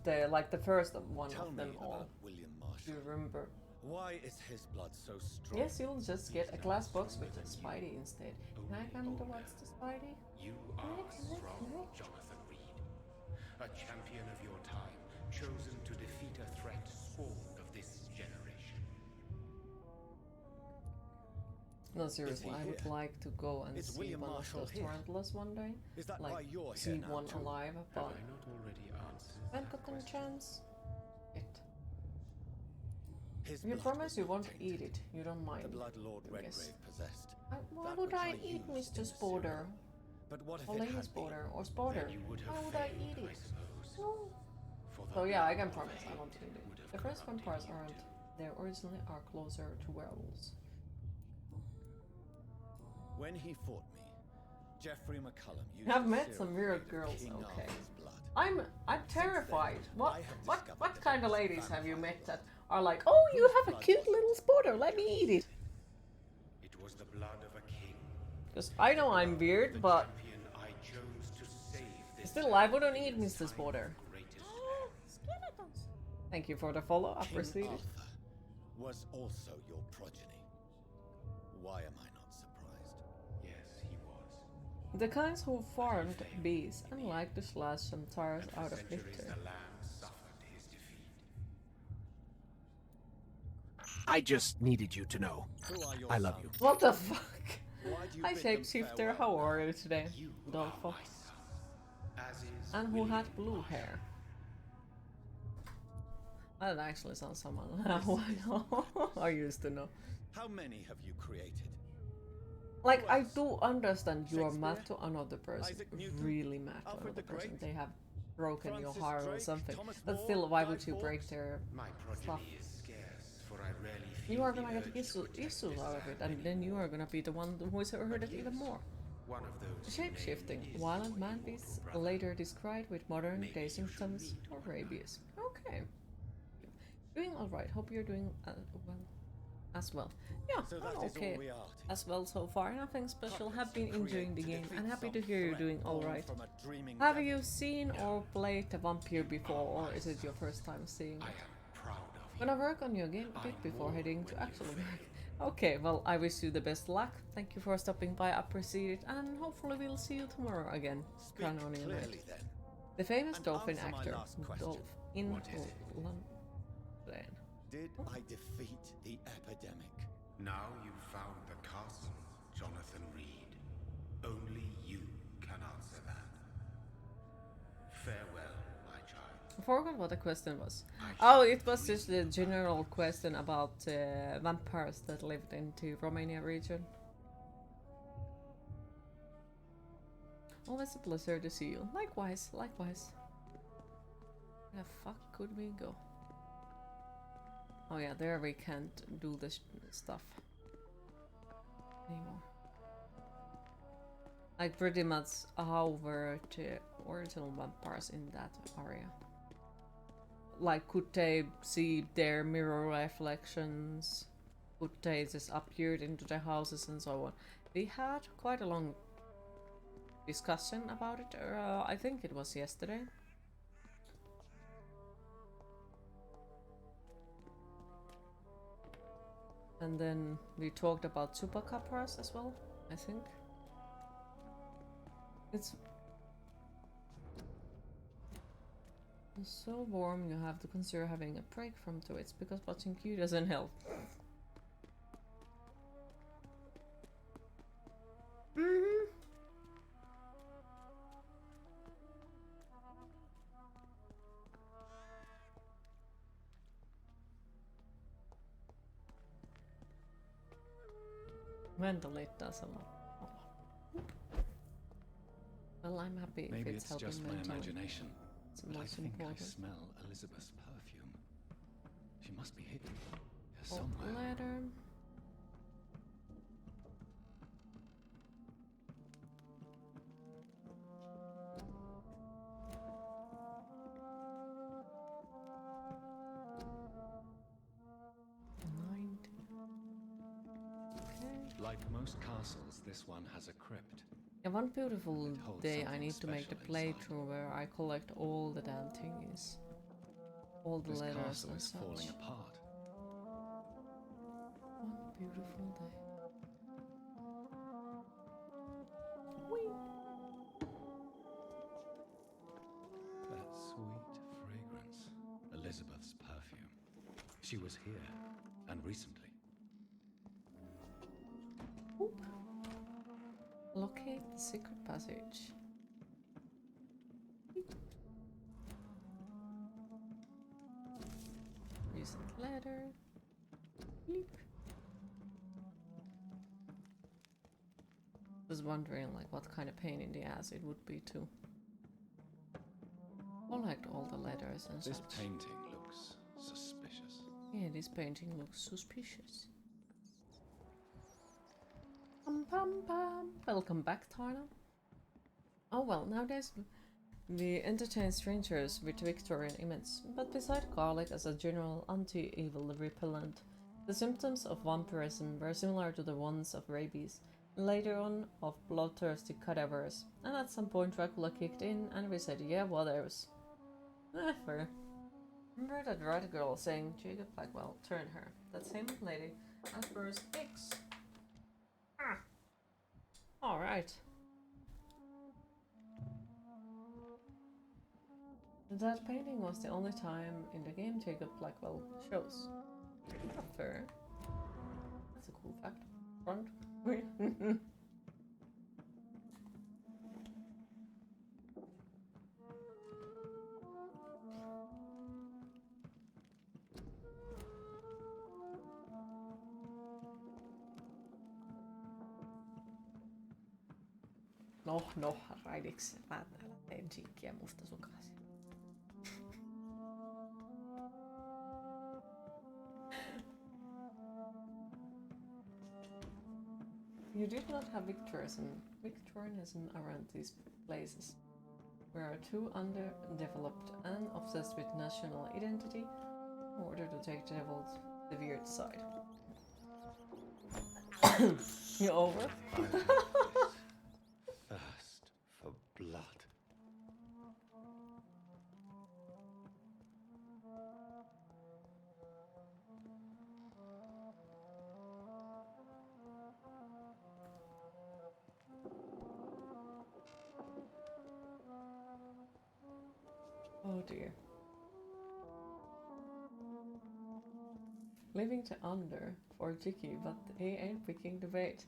[SPEAKER 1] The like the first one
[SPEAKER 5] Tell
[SPEAKER 1] of
[SPEAKER 5] me
[SPEAKER 1] them all.
[SPEAKER 5] about William
[SPEAKER 1] Do you
[SPEAKER 5] Marshall.
[SPEAKER 1] remember?
[SPEAKER 5] Why is his blood so strong?
[SPEAKER 1] Yes, you'll just get a glass box with a Spidey instead. Can I come
[SPEAKER 4] Only
[SPEAKER 1] towards the Spidey?
[SPEAKER 4] You are strong, Jonathan Reed. A champion of your time, chosen to defeat a threat spawned of this generation.
[SPEAKER 1] No, seriously,
[SPEAKER 5] he
[SPEAKER 1] I would
[SPEAKER 5] here?
[SPEAKER 1] like to go and
[SPEAKER 5] Is
[SPEAKER 1] see
[SPEAKER 5] William
[SPEAKER 1] one
[SPEAKER 5] Marshall
[SPEAKER 1] of those
[SPEAKER 5] here?
[SPEAKER 1] tarantulas one day.
[SPEAKER 5] Is that
[SPEAKER 1] Like,
[SPEAKER 5] why you're
[SPEAKER 1] see
[SPEAKER 5] here now
[SPEAKER 1] one
[SPEAKER 5] too?
[SPEAKER 1] alive,
[SPEAKER 4] Have
[SPEAKER 1] but
[SPEAKER 4] I not already answered
[SPEAKER 1] haven't
[SPEAKER 4] that
[SPEAKER 1] gotten a
[SPEAKER 4] question?
[SPEAKER 1] chance. It.
[SPEAKER 5] His
[SPEAKER 1] You
[SPEAKER 5] blood
[SPEAKER 1] promise
[SPEAKER 5] was
[SPEAKER 1] you
[SPEAKER 5] not
[SPEAKER 1] won't
[SPEAKER 5] tainted.
[SPEAKER 1] eat it. You don't mind.
[SPEAKER 5] The blood Lord
[SPEAKER 1] I guess.
[SPEAKER 5] Redgrave possessed.
[SPEAKER 1] Why
[SPEAKER 5] That
[SPEAKER 1] would
[SPEAKER 5] which
[SPEAKER 1] I
[SPEAKER 5] I
[SPEAKER 1] eat
[SPEAKER 5] used
[SPEAKER 1] Mr.
[SPEAKER 5] in
[SPEAKER 1] Spoder?
[SPEAKER 5] Syria. But what if
[SPEAKER 1] Or
[SPEAKER 5] it
[SPEAKER 1] Lady
[SPEAKER 5] had been?
[SPEAKER 1] Spoder? Or Spoder?
[SPEAKER 4] Then you would have
[SPEAKER 1] Why would I
[SPEAKER 4] failed,
[SPEAKER 1] eat
[SPEAKER 4] I
[SPEAKER 1] it?
[SPEAKER 4] suppose.
[SPEAKER 1] No.
[SPEAKER 4] For the
[SPEAKER 1] So yeah, I can
[SPEAKER 4] blood of
[SPEAKER 1] promise I
[SPEAKER 4] hate
[SPEAKER 1] won't eat it.
[SPEAKER 4] would have
[SPEAKER 1] The first
[SPEAKER 4] corrupted
[SPEAKER 1] vampires
[SPEAKER 4] you
[SPEAKER 1] aren't.
[SPEAKER 4] too.
[SPEAKER 1] They originally are closer to werewolves.
[SPEAKER 5] When he fought me, Jeffrey McCullum used
[SPEAKER 1] I've
[SPEAKER 5] the
[SPEAKER 1] met
[SPEAKER 5] serum
[SPEAKER 1] some
[SPEAKER 5] made
[SPEAKER 1] weird
[SPEAKER 5] of
[SPEAKER 1] girls,
[SPEAKER 5] King
[SPEAKER 1] okay.
[SPEAKER 5] Arthur's blood.
[SPEAKER 1] I'm terrified. What
[SPEAKER 5] I have
[SPEAKER 1] what
[SPEAKER 5] discovered
[SPEAKER 1] what
[SPEAKER 5] that
[SPEAKER 1] kind
[SPEAKER 5] it
[SPEAKER 1] of
[SPEAKER 5] was
[SPEAKER 1] ladies have you met
[SPEAKER 5] vampires.
[SPEAKER 1] that are like, oh, you have a
[SPEAKER 5] blood
[SPEAKER 1] cute
[SPEAKER 5] was it?
[SPEAKER 1] little Spoder, let me eat it?
[SPEAKER 4] It was the blood of a king.
[SPEAKER 1] Because I know I'm
[SPEAKER 4] The
[SPEAKER 1] weird, but
[SPEAKER 4] champion I chose to save this
[SPEAKER 1] still, I
[SPEAKER 4] land
[SPEAKER 1] wouldn't
[SPEAKER 4] in
[SPEAKER 1] eat
[SPEAKER 4] its
[SPEAKER 1] Mr.
[SPEAKER 4] time
[SPEAKER 1] Spoder.
[SPEAKER 4] of greatest peril.
[SPEAKER 6] Skeletons!
[SPEAKER 1] Thank you for the follow. I
[SPEAKER 5] King
[SPEAKER 1] appreciate it.
[SPEAKER 5] Arthur was also your progeny. Why am I not surprised?
[SPEAKER 4] Yes, he was.
[SPEAKER 1] The kinds who farmed bees and like to slash some tires
[SPEAKER 4] And for
[SPEAKER 1] out of
[SPEAKER 4] centuries
[SPEAKER 1] victory.
[SPEAKER 4] the land suffered his defeat.
[SPEAKER 10] I just needed you to know.
[SPEAKER 5] Who are your
[SPEAKER 10] I love you.
[SPEAKER 5] sons?
[SPEAKER 1] What the fuck?
[SPEAKER 5] Why do you
[SPEAKER 1] Hi
[SPEAKER 5] bid them
[SPEAKER 1] shapeshifter,
[SPEAKER 5] farewell
[SPEAKER 1] how
[SPEAKER 5] now?
[SPEAKER 1] are you today?
[SPEAKER 4] You
[SPEAKER 1] Dolpho.
[SPEAKER 4] are my son, as is
[SPEAKER 1] And who
[SPEAKER 4] William
[SPEAKER 1] had blue
[SPEAKER 4] Marshall.
[SPEAKER 1] hair. That actually sounds someone I used to know.
[SPEAKER 5] How many have you created?
[SPEAKER 1] Like,
[SPEAKER 5] Who
[SPEAKER 1] I
[SPEAKER 5] else?
[SPEAKER 1] do understand you are mad to
[SPEAKER 5] Shakespeare?
[SPEAKER 1] another person.
[SPEAKER 5] Isaac Newton?
[SPEAKER 1] Really mad to
[SPEAKER 5] Alfred
[SPEAKER 1] another
[SPEAKER 5] the
[SPEAKER 1] person.
[SPEAKER 5] Great?
[SPEAKER 1] They have broken your
[SPEAKER 5] Francis
[SPEAKER 1] heart or
[SPEAKER 5] Drake?
[SPEAKER 1] something.
[SPEAKER 5] Thomas
[SPEAKER 1] But
[SPEAKER 5] More?
[SPEAKER 1] still, why
[SPEAKER 5] Guy
[SPEAKER 1] would you break
[SPEAKER 5] Fawkes?
[SPEAKER 1] their
[SPEAKER 4] My
[SPEAKER 1] stuff?
[SPEAKER 4] progeny is scarce, for I rarely feel
[SPEAKER 1] You are
[SPEAKER 4] the
[SPEAKER 1] gonna get
[SPEAKER 4] urge to protect
[SPEAKER 1] issues
[SPEAKER 4] this
[SPEAKER 1] out of it,
[SPEAKER 4] land
[SPEAKER 1] and then you are gonna be the one who is hurted
[SPEAKER 4] yes,
[SPEAKER 1] even more.
[SPEAKER 4] One of those who
[SPEAKER 1] Shape-shifting.
[SPEAKER 4] named is
[SPEAKER 1] Violent
[SPEAKER 4] your
[SPEAKER 1] man
[SPEAKER 4] immortal
[SPEAKER 1] beasts
[SPEAKER 4] brother.
[SPEAKER 1] later described with modern
[SPEAKER 4] Maybe
[SPEAKER 1] day
[SPEAKER 4] you should
[SPEAKER 1] symptoms
[SPEAKER 4] meet
[SPEAKER 1] of
[SPEAKER 4] one
[SPEAKER 1] rabies. Okay. Doing alright. Hope you're doing well as well. Yeah,
[SPEAKER 5] So
[SPEAKER 1] I'm
[SPEAKER 5] that is
[SPEAKER 1] okay
[SPEAKER 5] all we are to
[SPEAKER 1] as well so far. Nothing special.
[SPEAKER 5] Puppets
[SPEAKER 1] Have been
[SPEAKER 5] create
[SPEAKER 1] enjoying the
[SPEAKER 5] to
[SPEAKER 1] game
[SPEAKER 5] defeat
[SPEAKER 1] and happy to
[SPEAKER 5] some
[SPEAKER 1] hear you're
[SPEAKER 5] threat
[SPEAKER 1] doing
[SPEAKER 5] born
[SPEAKER 1] alright.
[SPEAKER 5] from a dreaming
[SPEAKER 1] Have
[SPEAKER 5] devil.
[SPEAKER 1] you seen or played the Vampyr before, or is it your first time seeing
[SPEAKER 4] I
[SPEAKER 1] it?
[SPEAKER 4] am proud of you.
[SPEAKER 1] Gonna work on your game a bit before heading to actual work. Okay, well, I wish you the best luck. Thank you for stopping by, I appreciate it, and hopefully we'll see you tomorrow again.
[SPEAKER 5] Speak
[SPEAKER 1] Canonian Night.
[SPEAKER 5] clearly then.
[SPEAKER 1] The famous
[SPEAKER 5] And
[SPEAKER 1] dolphin
[SPEAKER 5] answer my
[SPEAKER 1] actor,
[SPEAKER 5] last question.
[SPEAKER 1] Dolph, in
[SPEAKER 4] What is it?
[SPEAKER 1] London.
[SPEAKER 5] Did I defeat the epidemic?
[SPEAKER 4] Now you've found the castle, Jonathan Reed. Only you can answer that. Farewell, my child.
[SPEAKER 1] I forgot what the question was. Oh, it was just the general question about vampires that lived into Romania region. Always a pleasure to see you. Likewise, likewise. Where the fuck could we go? Oh yeah, there we can't do this stuff anymore. Like pretty much how were the original vampires in that area? Like, could they see their mirror reflections? Could they just appear into the houses and so on? We had quite a long discussion about it. I think it was yesterday. And then we talked about chupacabras as well, I think. It's so warm you have to consider having a break from Twitch because watching Q doesn't help. Mm-hmm. Mentally it doesn't. Well, I'm happy
[SPEAKER 3] Maybe
[SPEAKER 1] if it's helping
[SPEAKER 3] just my
[SPEAKER 1] mentally.
[SPEAKER 3] imagination,
[SPEAKER 1] It's the
[SPEAKER 3] but I
[SPEAKER 1] most
[SPEAKER 3] think
[SPEAKER 1] important.
[SPEAKER 3] I smell Elizabeth's perfume. She must be hidden here
[SPEAKER 1] Oh,
[SPEAKER 3] somewhere.
[SPEAKER 1] letter.
[SPEAKER 3] Like most castles, this one has a crypt.
[SPEAKER 1] Yeah, one beautiful
[SPEAKER 3] It holds
[SPEAKER 1] day I
[SPEAKER 3] something
[SPEAKER 1] need to make the
[SPEAKER 3] special inside.
[SPEAKER 1] playthrough where I collect all the damn thingies. All the
[SPEAKER 3] This
[SPEAKER 1] letters
[SPEAKER 3] castle
[SPEAKER 1] and
[SPEAKER 3] is
[SPEAKER 1] such.
[SPEAKER 3] falling apart.
[SPEAKER 1] One beautiful day. Whee!
[SPEAKER 3] That sweet fragrance. Elizabeth's perfume. She was here, and recently.
[SPEAKER 1] Oop. Locate the secret passage. Recent letter. Bleep. Was wondering like what kind of pain in the ass it would be to collect all the letters and
[SPEAKER 3] This
[SPEAKER 1] such.
[SPEAKER 3] painting looks suspicious.
[SPEAKER 1] Yeah, this painting looks suspicious. Pum, pum. Welcome back, Tarna. Oh well, nowadays we entertain strangers with Victorian image, but beside garlic as a general anti-evil repellent, the symptoms of vampirism were similar to the ones of rabies, and later on of bloodthirsty cadavers, and at some point Dracula kicked in and we said, yeah, what else? Fair. Remember that red girl saying Jacob Blackwell turned her, that same lady, at first X. Ah. Alright. That painting was the only time in the game Jacob Blackwell shows. Not fair. That's a cool fact. Front. No, raidiksi. Mä teen chinkkiä mustasukaisin. You did not have Victorianism around these places. We are too underdeveloped and obsessed with national identity in order to take the devil to the weird side. You over?
[SPEAKER 3] Thirst for blood.
[SPEAKER 1] Oh dear. Leaving the under for Jiki, but he ain't picking the bait.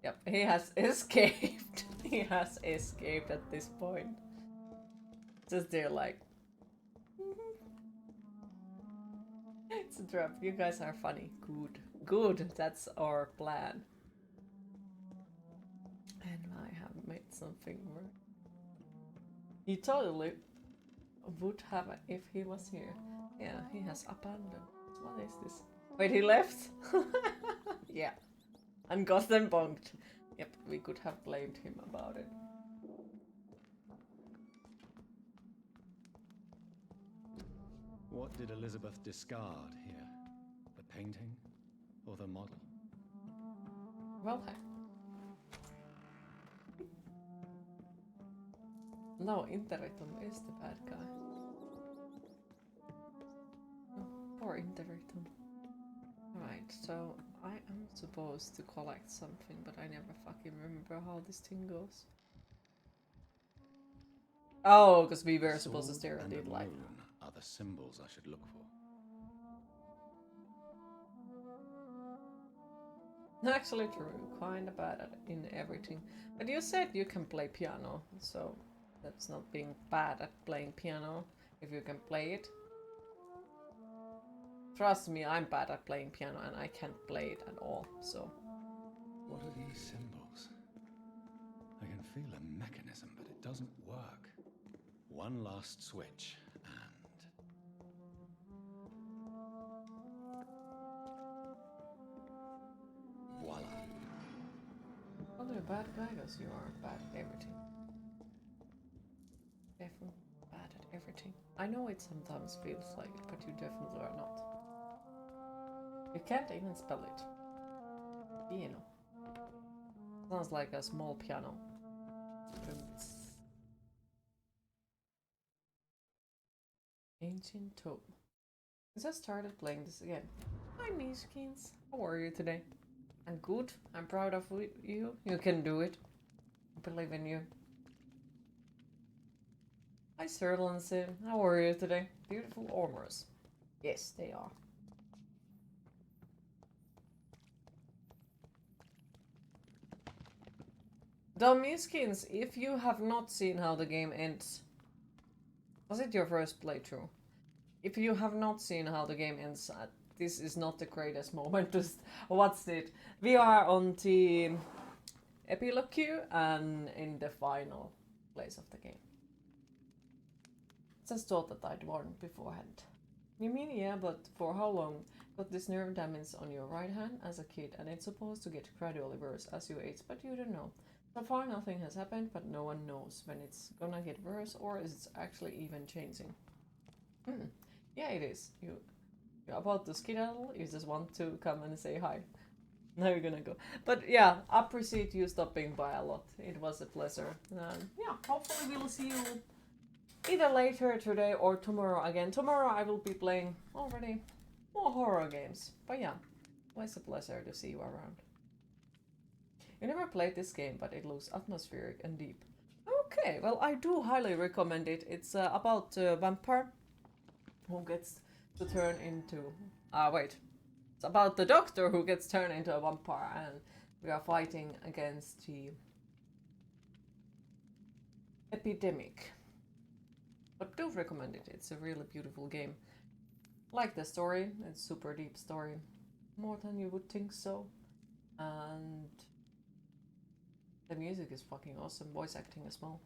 [SPEAKER 1] Yep, he has escaped. He has escaped at this point. Just there like... It's a trap. You guys are funny. Good. Good. That's our plan. And I have made something work. He totally would have if he was here. Yeah, he has abandoned. What is this? Wait, he left? Yeah. And got them bonked. Yep, we could have blamed him about it.
[SPEAKER 3] What did Elizabeth discard here? The painting or the model?
[SPEAKER 1] Well, hey. No, Interitum is the bad guy. Oh, poor Interitum. Alright, so I am supposed to collect something, but I never fucking remember how this thing goes. Oh, because we were supposed to stare at
[SPEAKER 3] the
[SPEAKER 1] it like...
[SPEAKER 3] moon are the symbols I should look for.
[SPEAKER 1] Actually true, kinda bad at in everything. But you said you can play piano, so that's not being bad at playing piano if you can play it. Trust me, I'm bad at playing piano and I can't play it at all, so...
[SPEAKER 3] What are these symbols? I can feel a mechanism, but it doesn't work. One last switch, and... voila.
[SPEAKER 1] Well, you're bad guy, because you are bad at everything. Definitely bad at everything. I know it sometimes feels like it, but you definitely are not. You can't even spell it. Piano. Sounds like a small piano. Ancient Tome. Since I started playing this again. Hi Mishkins. How are you today? I'm good. I'm proud of you. You can do it. I believe in you. Hi Serlancy. How are you today? Beautiful armors. Yes, they are. Mishkins, if you have not seen how the game ends... Was it your first playthrough? If you have not seen how the game ends, this is not the greatest moment to watch it. We are on the epilogue queue and in the final place of the game. Just thought that I'd warned beforehand. You mean yeah, but for how long? Got this nerve damage on your right hand as a kid and it's supposed to get gradually worse as you age, but you don't know. So far nothing has happened, but no one knows when it's gonna get worse or is it actually even changing. Yeah, it is. You're about to skedaddle, you just want to come and say hi. Now you're gonna go. But yeah, appreciate you stopping by a lot. It was a pleasure. Yeah, hopefully we'll see you either later today or tomorrow again. Tomorrow I will be playing already more horror games. But yeah, always a pleasure to see you around. You never played this game, but it looks atmospheric and deep. Okay, well I do highly recommend it. It's about Vampyr who gets to turn into... wait. It's about the doctor who gets turned into a vampire and we are fighting against the epidemic. But do recommend it. It's a really beautiful game. Like the story. It's super deep story. More than you would think so. And the music is fucking awesome. Voice acting as well.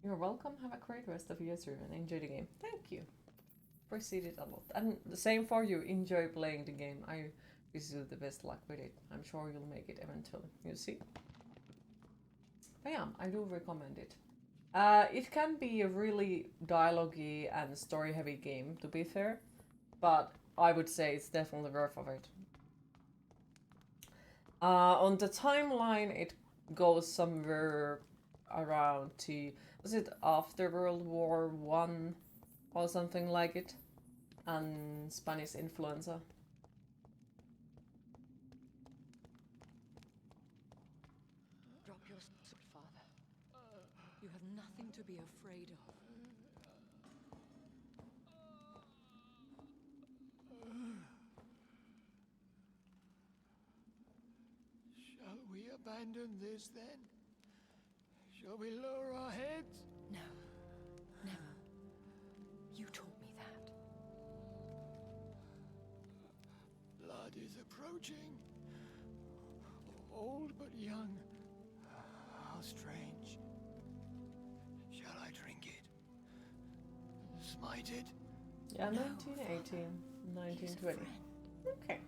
[SPEAKER 1] You're welcome. Have a great rest of your stream and enjoy the game. Thank you. Appreciate it a lot. And the same for you. Enjoy playing the game. I wish you the best luck with it. I'm sure you'll make it eventually. You see? But yeah, I do recommend it. It can be a really dialogue-y and story-heavy game, to be fair. But I would say it's definitely worth of it. On the timeline, it goes somewhere around to... Was it after World War I or something like it? And Spanish influenza.
[SPEAKER 6] Drop your sword, Father. You have nothing to be afraid of.
[SPEAKER 2] Shall we abandon this then? Shall we lower our heads?
[SPEAKER 8] No, never. You taught me that.
[SPEAKER 2] Blood is approaching. Old but young. How strange. Shall I drink it? Smite it?
[SPEAKER 1] Yeah,
[SPEAKER 8] No,
[SPEAKER 1] 1918, 1920. Okay.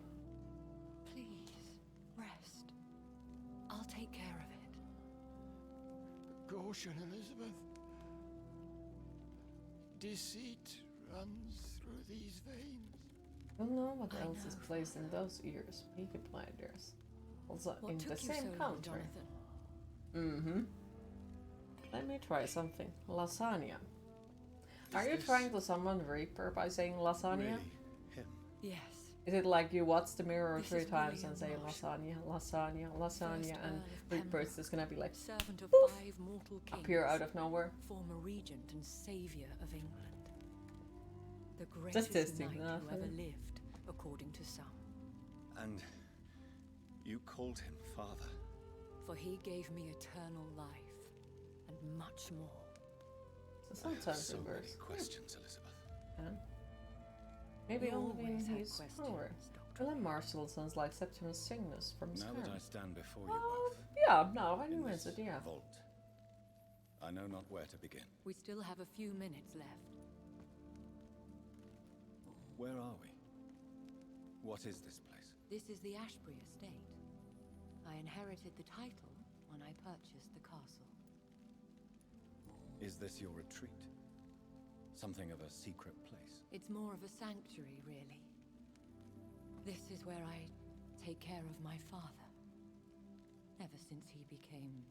[SPEAKER 8] Please, rest. I'll take care of it.
[SPEAKER 2] Caution, Elizabeth. Deceit runs through these veins.
[SPEAKER 1] Don't know what
[SPEAKER 8] I
[SPEAKER 1] else is
[SPEAKER 8] know.
[SPEAKER 1] placed in those ears. Peaky Blinders. Also
[SPEAKER 8] What
[SPEAKER 1] in
[SPEAKER 8] took
[SPEAKER 1] the
[SPEAKER 8] you
[SPEAKER 1] same
[SPEAKER 8] so long,
[SPEAKER 1] country.
[SPEAKER 8] Jonathan?
[SPEAKER 1] Let me try something. Lasagna. Are you trying to summon Reaper by saying lasagna?
[SPEAKER 5] Really him?
[SPEAKER 6] Yes.
[SPEAKER 1] Is it like you watch the mirror
[SPEAKER 6] This
[SPEAKER 1] 3
[SPEAKER 6] is
[SPEAKER 1] times
[SPEAKER 6] William
[SPEAKER 1] and say
[SPEAKER 6] Marsh,
[SPEAKER 1] lasagna, lasagna, lasagna,
[SPEAKER 6] First
[SPEAKER 1] and
[SPEAKER 6] Earl of
[SPEAKER 1] Reaper is
[SPEAKER 6] Pembroke,
[SPEAKER 1] just gonna be like
[SPEAKER 6] servant of
[SPEAKER 1] poof,
[SPEAKER 6] 5 mortal kings,
[SPEAKER 1] appear out of nowhere?
[SPEAKER 6] former regent and savior of England. The
[SPEAKER 1] Just
[SPEAKER 6] greatest
[SPEAKER 1] testing
[SPEAKER 6] knight
[SPEAKER 1] that,
[SPEAKER 6] who ever
[SPEAKER 1] yeah.
[SPEAKER 6] lived, according to some.
[SPEAKER 5] And you called him father.
[SPEAKER 6] For he gave me eternal life, and much more.
[SPEAKER 1] So
[SPEAKER 5] I have
[SPEAKER 1] sometimes
[SPEAKER 5] so many
[SPEAKER 1] reverse.
[SPEAKER 5] questions, Elizabeth.
[SPEAKER 1] Yeah. Maybe
[SPEAKER 6] You
[SPEAKER 1] only in
[SPEAKER 6] always have
[SPEAKER 1] his
[SPEAKER 6] questions,
[SPEAKER 1] power.
[SPEAKER 6] Doctor.
[SPEAKER 1] William Marshall sounds like Septimus Cygnus from
[SPEAKER 5] Now
[SPEAKER 1] Skyrim.
[SPEAKER 5] that I stand before you both
[SPEAKER 1] Yeah, no, I
[SPEAKER 5] in
[SPEAKER 1] knew
[SPEAKER 5] this
[SPEAKER 1] it, yeah.
[SPEAKER 5] vault, I know not where to begin.
[SPEAKER 6] We still have a few minutes left.
[SPEAKER 5] Where are we? What is this place?
[SPEAKER 6] This is the Ashbury estate. I inherited the title when I purchased the castle.
[SPEAKER 5] Is this your retreat? Something of a secret place?
[SPEAKER 6] It's more of a sanctuary, really. This is where I take care of my father. Ever since he became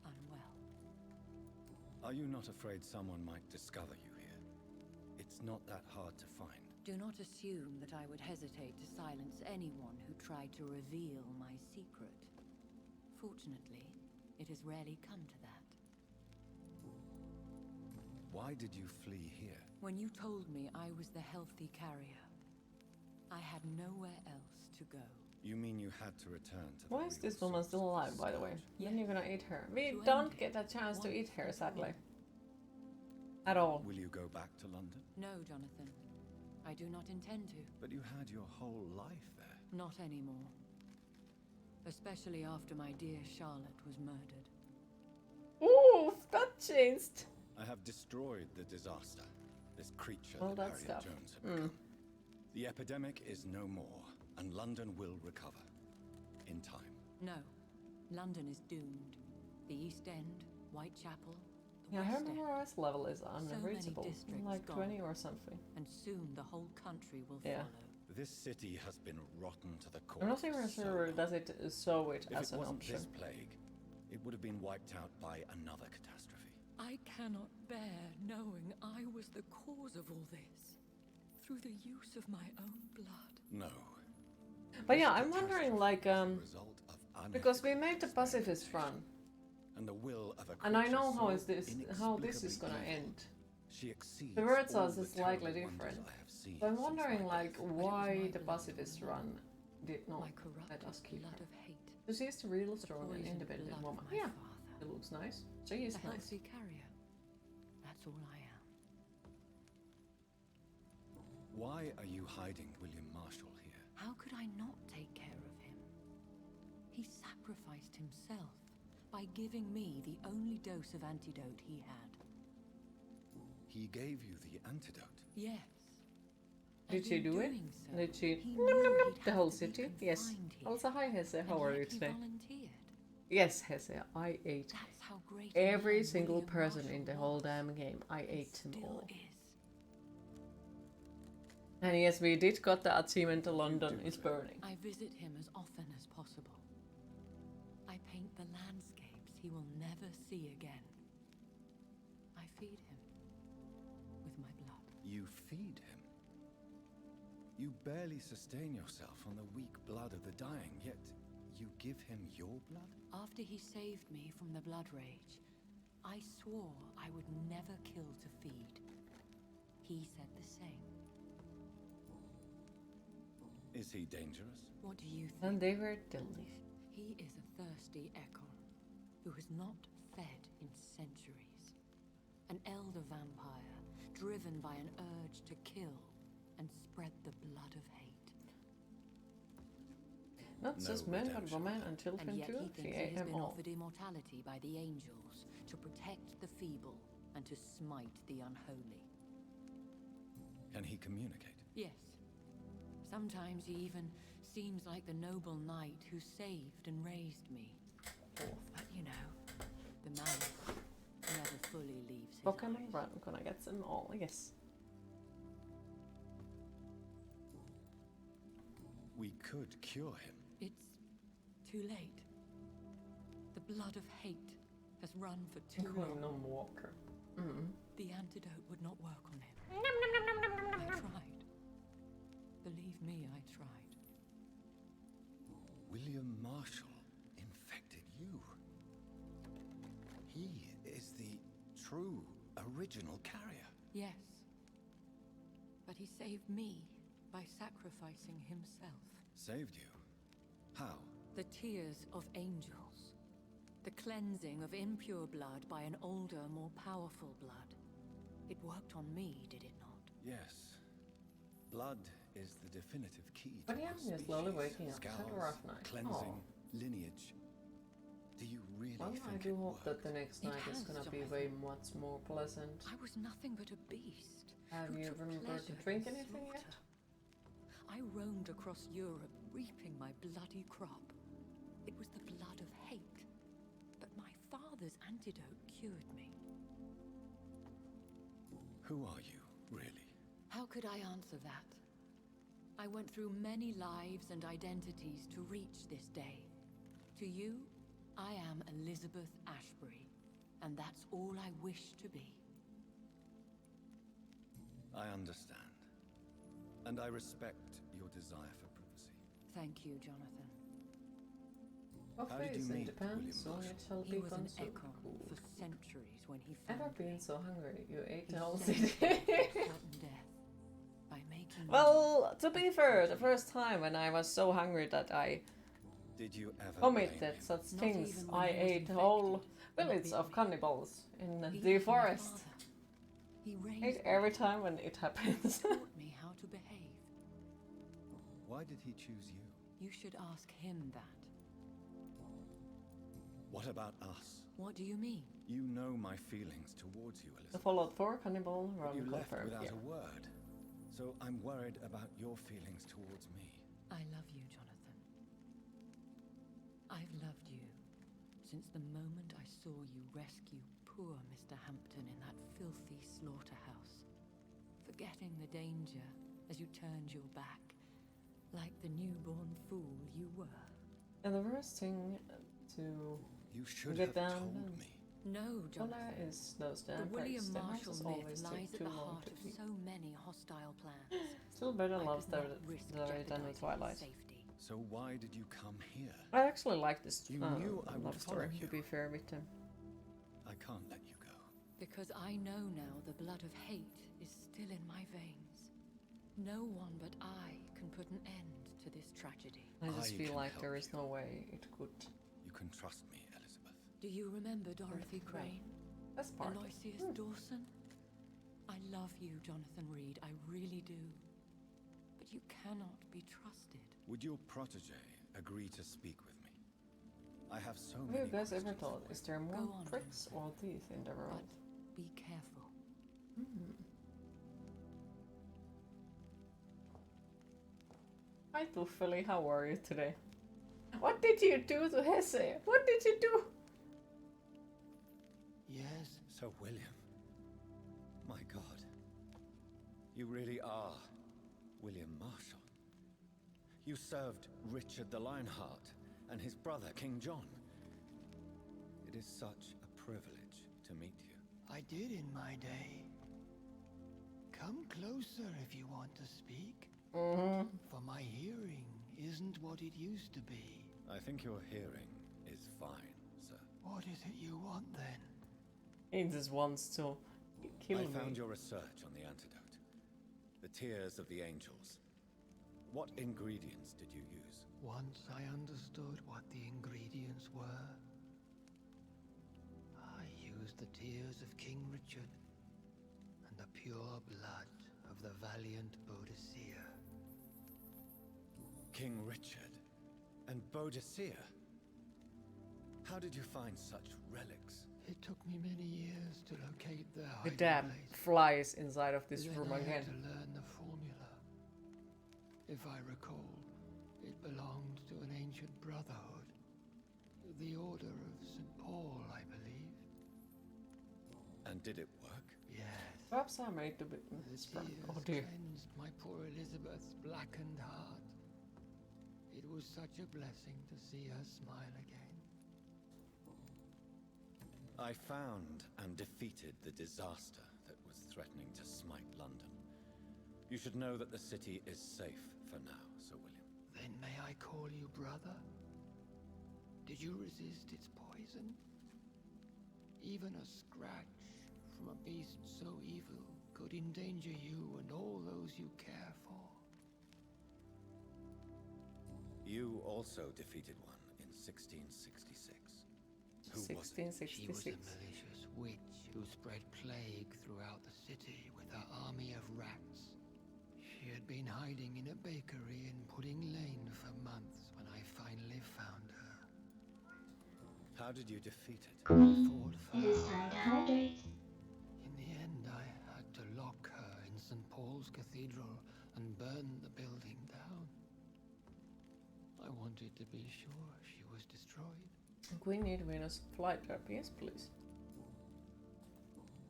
[SPEAKER 6] unwell.
[SPEAKER 5] Are you not afraid someone might discover you here? It's not that hard to find.
[SPEAKER 6] Do not assume that I would hesitate to silence anyone who tried to reveal my secret. Fortunately, it has rarely come to that.
[SPEAKER 5] Why did you flee here?
[SPEAKER 6] When you told me I was the healthy carrier, I had nowhere else to go.
[SPEAKER 5] You mean you had to return to the
[SPEAKER 1] Why is
[SPEAKER 5] real
[SPEAKER 1] this woman
[SPEAKER 5] source
[SPEAKER 1] still
[SPEAKER 5] of
[SPEAKER 1] alive,
[SPEAKER 5] this
[SPEAKER 1] by the way?
[SPEAKER 5] scourge?
[SPEAKER 1] Then you're gonna eat her. We
[SPEAKER 6] To
[SPEAKER 1] don't
[SPEAKER 6] end
[SPEAKER 1] get
[SPEAKER 6] it
[SPEAKER 1] a chance to eat her,
[SPEAKER 6] once and
[SPEAKER 1] sadly.
[SPEAKER 6] all.
[SPEAKER 1] At all.
[SPEAKER 5] Will you go back to London?
[SPEAKER 6] No, Jonathan. I do not intend to.
[SPEAKER 5] But you had your whole life there.
[SPEAKER 6] Not anymore. Especially after my dear Charlotte was murdered.
[SPEAKER 1] Ooh, that changed.
[SPEAKER 5] I have destroyed the disaster. This creature
[SPEAKER 1] All
[SPEAKER 5] that
[SPEAKER 1] that
[SPEAKER 5] Harriet
[SPEAKER 1] stuff.
[SPEAKER 5] Jones had become. The epidemic is no more, and London will recover. In time.
[SPEAKER 6] No. London is doomed. The East End, Whitechapel, the
[SPEAKER 1] Yeah, I
[SPEAKER 6] West
[SPEAKER 1] remember
[SPEAKER 6] End.
[SPEAKER 1] our level is
[SPEAKER 6] many
[SPEAKER 1] unreachable.
[SPEAKER 6] districts
[SPEAKER 1] Like
[SPEAKER 6] gone.
[SPEAKER 1] 20 or something.
[SPEAKER 6] And soon the whole country will
[SPEAKER 1] Yeah.
[SPEAKER 6] follow.
[SPEAKER 5] This city has been rotten to the core.
[SPEAKER 1] I'm not
[SPEAKER 5] for
[SPEAKER 1] even
[SPEAKER 5] so
[SPEAKER 1] sure
[SPEAKER 5] long.
[SPEAKER 1] does it show it
[SPEAKER 5] If
[SPEAKER 1] as
[SPEAKER 5] it
[SPEAKER 1] an
[SPEAKER 5] wasn't
[SPEAKER 1] option.
[SPEAKER 5] this plague, it would have been wiped out by another catastrophe.
[SPEAKER 6] I cannot bear knowing I was the cause of all this. Through the use of my own blood.
[SPEAKER 5] No.
[SPEAKER 1] But
[SPEAKER 5] This
[SPEAKER 1] yeah, I'm wondering,
[SPEAKER 5] catastrophe
[SPEAKER 1] like,
[SPEAKER 5] is the result of
[SPEAKER 1] because we
[SPEAKER 5] unethical
[SPEAKER 1] made the pacifist run,
[SPEAKER 5] and the will of a
[SPEAKER 1] and I
[SPEAKER 5] creature
[SPEAKER 1] know how
[SPEAKER 5] so
[SPEAKER 1] is this gonna
[SPEAKER 5] inexplicably
[SPEAKER 1] end.
[SPEAKER 5] evil. She exceeds
[SPEAKER 1] The words
[SPEAKER 5] all
[SPEAKER 1] are
[SPEAKER 5] the
[SPEAKER 1] slightly
[SPEAKER 5] terrible wonders
[SPEAKER 1] different.
[SPEAKER 5] I have seen
[SPEAKER 1] So I'm
[SPEAKER 5] since
[SPEAKER 1] wondering,
[SPEAKER 5] my
[SPEAKER 1] like,
[SPEAKER 5] birth.
[SPEAKER 1] why
[SPEAKER 6] my
[SPEAKER 1] the
[SPEAKER 6] blood.
[SPEAKER 1] pacifist run did not
[SPEAKER 6] My
[SPEAKER 1] let
[SPEAKER 6] corrupted
[SPEAKER 1] us keep
[SPEAKER 6] blood
[SPEAKER 1] her.
[SPEAKER 6] of hate.
[SPEAKER 1] So she is the real
[SPEAKER 6] The
[SPEAKER 1] strong and
[SPEAKER 6] poisoned
[SPEAKER 1] independent
[SPEAKER 6] blood
[SPEAKER 1] woman.
[SPEAKER 6] of my
[SPEAKER 1] Yeah,
[SPEAKER 6] father.
[SPEAKER 1] it looks nice. She is
[SPEAKER 6] A
[SPEAKER 1] nice.
[SPEAKER 6] healthy carrier. That's all I am.
[SPEAKER 5] Why are you hiding William Marshall here?
[SPEAKER 6] How could I not take care of him? He sacrificed himself by giving me the only dose of antidote he had.
[SPEAKER 5] He gave you the antidote.
[SPEAKER 6] Yes.
[SPEAKER 1] Did
[SPEAKER 6] And
[SPEAKER 1] she
[SPEAKER 6] in
[SPEAKER 1] do it?
[SPEAKER 6] doing so,
[SPEAKER 1] Did she
[SPEAKER 6] he
[SPEAKER 1] nom,
[SPEAKER 6] knew
[SPEAKER 1] nom, nom,
[SPEAKER 6] he'd
[SPEAKER 1] the
[SPEAKER 6] have
[SPEAKER 1] whole
[SPEAKER 6] to be
[SPEAKER 1] city? Yes.
[SPEAKER 6] confined here,
[SPEAKER 1] Also, hi Hesse,
[SPEAKER 6] and
[SPEAKER 1] how are
[SPEAKER 6] yet
[SPEAKER 1] you
[SPEAKER 6] he
[SPEAKER 1] today?
[SPEAKER 6] volunteered.
[SPEAKER 1] Yes, Hesse, I ate
[SPEAKER 6] That's how great a
[SPEAKER 1] every
[SPEAKER 6] man
[SPEAKER 1] single
[SPEAKER 6] William
[SPEAKER 1] person
[SPEAKER 6] Marshall
[SPEAKER 1] in the whole
[SPEAKER 6] was,
[SPEAKER 1] damn game. I
[SPEAKER 6] and
[SPEAKER 1] ate them
[SPEAKER 6] still
[SPEAKER 1] all.
[SPEAKER 6] is.
[SPEAKER 1] And yes, we did got the achievement to London
[SPEAKER 5] do
[SPEAKER 1] is
[SPEAKER 5] it.
[SPEAKER 1] burning.
[SPEAKER 6] I visit him as often as possible. I paint the landscapes he will never see again. I feed him with my blood.
[SPEAKER 5] You feed him. You barely sustain yourself on the weak blood of the dying, yet you give him your blood?
[SPEAKER 6] After he saved me from the blood rage, I swore I would never kill to feed. He said the same.
[SPEAKER 5] Is he dangerous?
[SPEAKER 6] What do you think?
[SPEAKER 1] And they were delicious.
[SPEAKER 6] He is a thirsty echo who has not fed in centuries. An elder vampire, driven by an urge to kill and spread the blood of hate.
[SPEAKER 1] Not
[SPEAKER 5] No
[SPEAKER 1] just men, but
[SPEAKER 5] redemption.
[SPEAKER 1] women and children
[SPEAKER 6] And yet
[SPEAKER 1] too.
[SPEAKER 6] he
[SPEAKER 1] She
[SPEAKER 6] thinks he
[SPEAKER 1] ate
[SPEAKER 6] has
[SPEAKER 1] them
[SPEAKER 6] been
[SPEAKER 1] all.
[SPEAKER 6] offered immortality by the angels to protect the feeble and to smite the unholy.
[SPEAKER 5] Can he communicate?
[SPEAKER 6] Yes. Sometimes he even seems like the noble knight who saved and raised me. But you know, the malice never fully leaves his
[SPEAKER 1] Pokemon
[SPEAKER 6] eyes.
[SPEAKER 1] Run, gonna get them all, yes.
[SPEAKER 5] We could cure him.
[SPEAKER 6] It's too late. The blood of hate has run for too
[SPEAKER 1] Including
[SPEAKER 6] long.
[SPEAKER 1] no Walker. Mm.
[SPEAKER 6] The The antidote would not work on him. I tried. Believe me, I tried.
[SPEAKER 5] William Marshall infected you. He is the true original carrier.
[SPEAKER 6] Yes. But he saved me by sacrificing himself.
[SPEAKER 5] Saved you? How?
[SPEAKER 6] The tears of angels. The cleansing of impure blood by an older, more powerful blood. It worked on me, did it not?
[SPEAKER 5] Yes. Blood is the definitive key to
[SPEAKER 1] But yeah,
[SPEAKER 5] our
[SPEAKER 1] you're slowly
[SPEAKER 5] species.
[SPEAKER 1] waking up. It's had a
[SPEAKER 5] Scowls,
[SPEAKER 1] rough night.
[SPEAKER 5] cleansing,
[SPEAKER 1] Aw.
[SPEAKER 5] lineage. Do you really
[SPEAKER 1] Well,
[SPEAKER 5] think
[SPEAKER 1] I do
[SPEAKER 5] it
[SPEAKER 1] hope that
[SPEAKER 5] worked?
[SPEAKER 1] the next
[SPEAKER 6] It
[SPEAKER 1] night is
[SPEAKER 6] has,
[SPEAKER 1] gonna be
[SPEAKER 6] Jonathan.
[SPEAKER 1] way much more pleasant.
[SPEAKER 6] I was nothing but a beast.
[SPEAKER 1] Have
[SPEAKER 6] who
[SPEAKER 1] you
[SPEAKER 6] took
[SPEAKER 1] remembered to
[SPEAKER 6] pleasure
[SPEAKER 1] drink
[SPEAKER 6] in
[SPEAKER 1] anything yet?
[SPEAKER 6] slaughter. I roamed across Europe, reaping my bloody crop. It was the blood of hate. But my father's antidote cured me.
[SPEAKER 5] Who are you, really?
[SPEAKER 6] How could I answer that? I went through many lives and identities to reach this day. To you, I am Elizabeth Ashbury, and that's all I wish to be.
[SPEAKER 5] I understand. And I respect your desire for privacy.
[SPEAKER 6] Thank you, Jonathan.
[SPEAKER 1] Of
[SPEAKER 5] How did you
[SPEAKER 1] face
[SPEAKER 5] meet
[SPEAKER 1] depends
[SPEAKER 5] William
[SPEAKER 1] on
[SPEAKER 5] Marshall?
[SPEAKER 1] it shall
[SPEAKER 6] He
[SPEAKER 1] be
[SPEAKER 6] was an
[SPEAKER 1] consumed.
[SPEAKER 6] echo for centuries when he
[SPEAKER 1] Ever
[SPEAKER 6] found
[SPEAKER 1] been
[SPEAKER 6] me.
[SPEAKER 1] so hungry? You ate
[SPEAKER 6] He
[SPEAKER 1] the whole
[SPEAKER 6] saved
[SPEAKER 1] city.
[SPEAKER 6] sudden death by making
[SPEAKER 1] Well, to be fair, the first time when I was so hungry that I
[SPEAKER 5] Did you ever blame
[SPEAKER 1] committed
[SPEAKER 5] him?
[SPEAKER 1] such
[SPEAKER 6] Not
[SPEAKER 1] things,
[SPEAKER 6] even when
[SPEAKER 1] I
[SPEAKER 6] he was
[SPEAKER 1] ate whole
[SPEAKER 6] infected.
[SPEAKER 1] village
[SPEAKER 6] Not
[SPEAKER 1] of
[SPEAKER 6] bit me.
[SPEAKER 1] cannibals in
[SPEAKER 6] He
[SPEAKER 1] the
[SPEAKER 6] was my
[SPEAKER 1] forest.
[SPEAKER 6] father. He raised
[SPEAKER 1] Ate
[SPEAKER 6] me,
[SPEAKER 1] every time when it happens.
[SPEAKER 6] taught me how to behave.
[SPEAKER 5] Why did he choose you?
[SPEAKER 6] You should ask him that.
[SPEAKER 5] What about us?
[SPEAKER 6] What do you mean?
[SPEAKER 5] You know my feelings towards you,
[SPEAKER 1] The
[SPEAKER 5] Elizabeth.
[SPEAKER 1] followed for cannibal
[SPEAKER 5] But
[SPEAKER 1] run
[SPEAKER 5] you left
[SPEAKER 1] confirmed.
[SPEAKER 5] without
[SPEAKER 1] Yeah.
[SPEAKER 5] a word. So I'm worried about your feelings towards me.
[SPEAKER 6] I love you, Jonathan. I've loved you since the moment I saw you rescue poor Mr. Hampton in that filthy slaughterhouse, forgetting the danger as you turned your back, like the newborn fool you were.
[SPEAKER 1] And the worst thing to
[SPEAKER 5] You should
[SPEAKER 1] get
[SPEAKER 5] have
[SPEAKER 1] down
[SPEAKER 5] told
[SPEAKER 1] and
[SPEAKER 5] me.
[SPEAKER 6] No,
[SPEAKER 1] Well,
[SPEAKER 6] Jonathan.
[SPEAKER 1] is those
[SPEAKER 6] The
[SPEAKER 1] damn
[SPEAKER 6] William
[SPEAKER 1] perks. The
[SPEAKER 6] Marshall
[SPEAKER 1] houses
[SPEAKER 6] myth
[SPEAKER 1] always
[SPEAKER 6] lies
[SPEAKER 1] take
[SPEAKER 6] at
[SPEAKER 1] too
[SPEAKER 6] the
[SPEAKER 1] long
[SPEAKER 6] heart
[SPEAKER 1] to
[SPEAKER 6] of
[SPEAKER 1] keep.
[SPEAKER 6] so many hostile plans.
[SPEAKER 1] Still better
[SPEAKER 6] I
[SPEAKER 1] loves
[SPEAKER 6] could
[SPEAKER 1] the
[SPEAKER 6] not risk
[SPEAKER 1] than the
[SPEAKER 6] jeopardizing
[SPEAKER 1] Twilight.
[SPEAKER 6] safety.
[SPEAKER 5] So why did you come here?
[SPEAKER 1] I actually like this
[SPEAKER 5] You knew I would
[SPEAKER 1] love story,
[SPEAKER 5] follow
[SPEAKER 1] to
[SPEAKER 5] you.
[SPEAKER 1] be fair with them.
[SPEAKER 5] I can't let you go.
[SPEAKER 6] Because I know now the blood of hate is still in my veins. No one but I can put an end to this tragedy.
[SPEAKER 1] I just
[SPEAKER 5] I
[SPEAKER 1] feel
[SPEAKER 5] can
[SPEAKER 1] like
[SPEAKER 5] help
[SPEAKER 1] there is
[SPEAKER 5] you.
[SPEAKER 1] no way it could.
[SPEAKER 5] You can trust me, Elizabeth.
[SPEAKER 6] Do you remember Dorothy Crane?
[SPEAKER 1] That's part.
[SPEAKER 6] Aloysius Dawson? I love you, Jonathan Reed. I really do. But you cannot be trusted.
[SPEAKER 5] Would your protege agree to speak with me? I have so
[SPEAKER 1] Have
[SPEAKER 5] many
[SPEAKER 1] you guys ever
[SPEAKER 5] questions
[SPEAKER 1] thought,
[SPEAKER 5] for
[SPEAKER 1] is
[SPEAKER 5] you.
[SPEAKER 1] there more
[SPEAKER 6] Go on,
[SPEAKER 1] tricks or teeth in the world?
[SPEAKER 6] But be careful.
[SPEAKER 1] Hi Buffily, how are you today? What did you do to Hesse? What did you do?
[SPEAKER 5] Yes, Sir William. My God. You really are William Marshall. You served Richard the Lionheart and his brother, King John. It is such a privilege to meet you.
[SPEAKER 11] I did in my day. Come closer if you want to speak. For my hearing isn't what it used to be.
[SPEAKER 5] I think your hearing is fine, sir.
[SPEAKER 11] What is it you want then?
[SPEAKER 1] He just wants to kill
[SPEAKER 5] I
[SPEAKER 1] me.
[SPEAKER 5] found your research on the antidote. The tears of the angels. What ingredients did you use?
[SPEAKER 11] Once I understood what the ingredients were, I used the tears of King Richard and the pure blood of the valiant Boadicea.
[SPEAKER 5] King Richard and Boadicea? How did you find such relics?
[SPEAKER 11] It took me many years to locate their
[SPEAKER 1] The
[SPEAKER 11] hiding
[SPEAKER 1] damn
[SPEAKER 11] place.
[SPEAKER 1] flies inside of this
[SPEAKER 11] Then
[SPEAKER 1] room
[SPEAKER 11] I
[SPEAKER 1] again.
[SPEAKER 11] had to learn the formula. If I recall, it belonged to an ancient brotherhood. The Order of St. Paul, I believe.
[SPEAKER 5] And did it work?
[SPEAKER 11] Yes.
[SPEAKER 1] Perhaps I made a bit
[SPEAKER 11] The
[SPEAKER 1] sprung.
[SPEAKER 11] tears
[SPEAKER 1] Oh dear.
[SPEAKER 11] cleansed my poor Elizabeth's blackened heart. It was such a blessing to see her smile again.
[SPEAKER 5] I found and defeated the disaster that threatening to smite London. You should know that the city is safe for now, Sir William.
[SPEAKER 11] Then may I call you brother? Did you resist its poison? Even a scratch from a beast so evil could endanger you and all those you care for.
[SPEAKER 5] You also defeated one in 1666. Who was it?
[SPEAKER 11] She was a malicious witch who spread plague throughout the city with her army of rats. She had been hiding in a bakery in Pudding Lane for months when I finally found her.
[SPEAKER 5] How did you defeat it?
[SPEAKER 9] Queen, it is time to hydrate.
[SPEAKER 11] In the end, I had to lock her in St. Paul's Cathedral and burn the building down. I wanted to be sure she was destroyed.
[SPEAKER 1] We need Venus flytrap, yes please.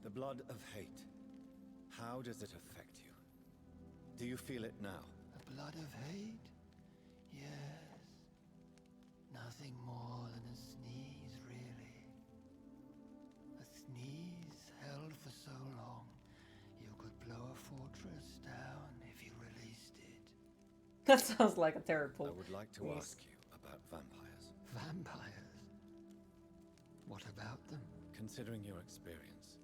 [SPEAKER 5] The blood of hate. How does it affect you? Do you feel it now?
[SPEAKER 11] The blood of hate? Yes. Nothing more than a sneeze, really. A sneeze held for so long, you could blow a fortress down if you released it.
[SPEAKER 1] That sounds like a terrible.
[SPEAKER 5] I would like to ask you about vampires.
[SPEAKER 11] Vampires? What about them?
[SPEAKER 5] Considering your experience,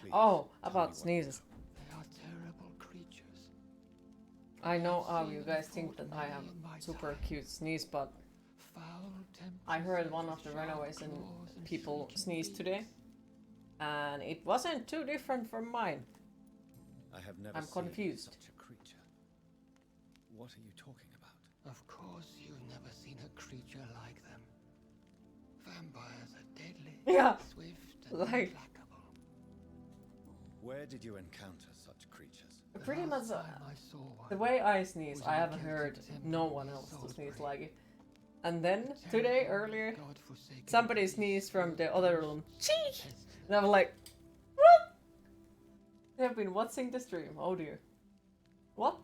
[SPEAKER 5] please
[SPEAKER 1] Oh,
[SPEAKER 5] tell
[SPEAKER 1] about
[SPEAKER 5] me what
[SPEAKER 1] sneezes.
[SPEAKER 11] They are terrible creatures.
[SPEAKER 1] I know how you guys think that I have super cute sneeze, but I heard one of the runaways and people sneezed today, and it wasn't too different from mine.
[SPEAKER 5] I have never
[SPEAKER 1] I'm
[SPEAKER 5] seen
[SPEAKER 1] confused.
[SPEAKER 5] such a creature. What are you talking about?
[SPEAKER 11] Of course you've never seen a creature like them. Vampires are deadly,
[SPEAKER 1] Yeah,
[SPEAKER 11] swift and
[SPEAKER 1] like-
[SPEAKER 11] implacable.
[SPEAKER 5] Where did you encounter such creatures?
[SPEAKER 1] Pretty
[SPEAKER 11] The
[SPEAKER 1] much
[SPEAKER 11] last time I saw one,
[SPEAKER 1] the way I sneeze,
[SPEAKER 11] was
[SPEAKER 1] I
[SPEAKER 11] in a
[SPEAKER 1] haven't
[SPEAKER 11] Celtic
[SPEAKER 1] heard
[SPEAKER 11] temple
[SPEAKER 1] no
[SPEAKER 11] in
[SPEAKER 1] one else to sneeze
[SPEAKER 11] Salisbury.
[SPEAKER 1] like it. And then today, earlier,
[SPEAKER 11] God-forsaken
[SPEAKER 1] somebody
[SPEAKER 11] beast
[SPEAKER 1] sneezed from
[SPEAKER 11] who
[SPEAKER 1] the
[SPEAKER 11] had
[SPEAKER 1] other
[SPEAKER 11] cursed
[SPEAKER 1] room.
[SPEAKER 11] and
[SPEAKER 1] Chee!
[SPEAKER 11] pested.
[SPEAKER 1] And I'm like, what? They've been watching the stream. Oh dear. What?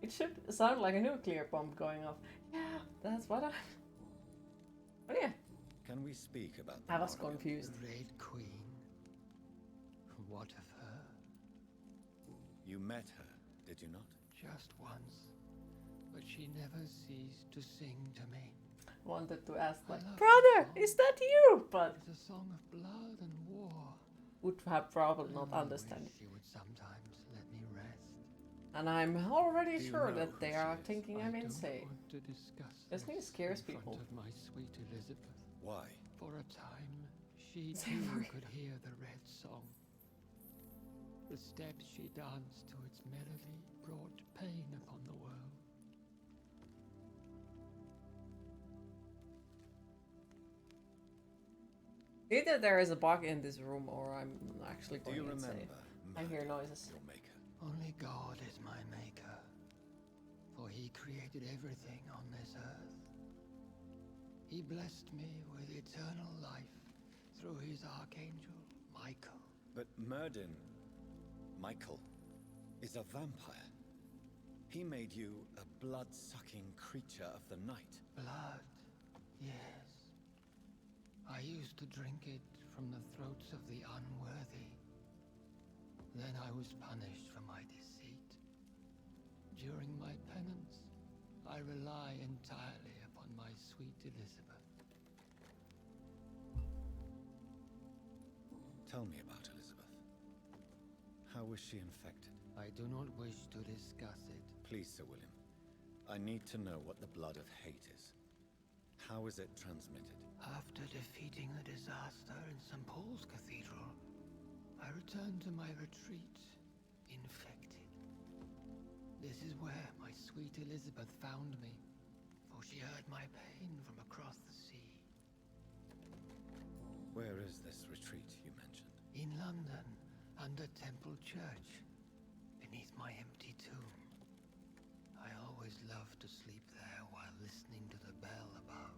[SPEAKER 1] It should sound like a nuclear bomb going off. Yeah, that's what I. But yeah,
[SPEAKER 5] Can we speak about the
[SPEAKER 1] I was
[SPEAKER 5] Morrigan?
[SPEAKER 1] confused.
[SPEAKER 11] The Red Queen. What of her?
[SPEAKER 5] You met her, did you not?
[SPEAKER 11] Just once. But she never ceased to sing to me.
[SPEAKER 1] Wanted to ask like,
[SPEAKER 11] I love
[SPEAKER 1] brother,
[SPEAKER 11] that song.
[SPEAKER 1] is that you? But
[SPEAKER 11] It's a song of blood and war.
[SPEAKER 1] would have probably not
[SPEAKER 11] I
[SPEAKER 1] understand
[SPEAKER 11] wish
[SPEAKER 1] it.
[SPEAKER 11] she would sometimes let me rest.
[SPEAKER 1] And I'm already
[SPEAKER 5] Do you
[SPEAKER 1] sure
[SPEAKER 5] know
[SPEAKER 1] that
[SPEAKER 5] who
[SPEAKER 1] they
[SPEAKER 5] she
[SPEAKER 1] are
[SPEAKER 5] is?
[SPEAKER 1] thinking
[SPEAKER 11] I
[SPEAKER 1] I'm
[SPEAKER 11] don't
[SPEAKER 1] insane.
[SPEAKER 11] want to discuss
[SPEAKER 1] This thing scares
[SPEAKER 11] in front
[SPEAKER 1] people.
[SPEAKER 11] of my sweet Elizabeth.
[SPEAKER 5] Why?
[SPEAKER 11] For a time, she
[SPEAKER 1] Same
[SPEAKER 11] too
[SPEAKER 1] for you.
[SPEAKER 11] could hear the red song. The steps she danced to its melody brought pain upon the world.
[SPEAKER 1] Either there is a bug in this room or I'm actually
[SPEAKER 5] Do you
[SPEAKER 1] going
[SPEAKER 5] remember
[SPEAKER 1] insane. I hear
[SPEAKER 5] Merlin,
[SPEAKER 1] noises.
[SPEAKER 5] your maker?
[SPEAKER 11] Only God is my maker, for he created everything on this earth. He blessed me with eternal life through his archangel, Michael.
[SPEAKER 5] But Murden, Michael, is a vampire. He made you a blood-sucking creature of the night.
[SPEAKER 11] Blood, yes. I used to drink it from the throats of the unworthy. Then I was punished for my deceit. During my penance, I rely entirely upon my sweet Elizabeth.
[SPEAKER 5] Tell me about Elizabeth. How was she infected?
[SPEAKER 11] I do not wish to discuss it.
[SPEAKER 5] Please, Sir William. I need to know what the blood of hate is. How is it transmitted?
[SPEAKER 11] After defeating the disaster in St. Paul's Cathedral, I returned to my retreat, infected. This is where my sweet Elizabeth found me, for she heard my pain from across the sea.
[SPEAKER 5] Where is this retreat you mentioned?
[SPEAKER 11] In London, under Temple Church, beneath my empty tomb. I always loved to sleep there while listening to the bell above.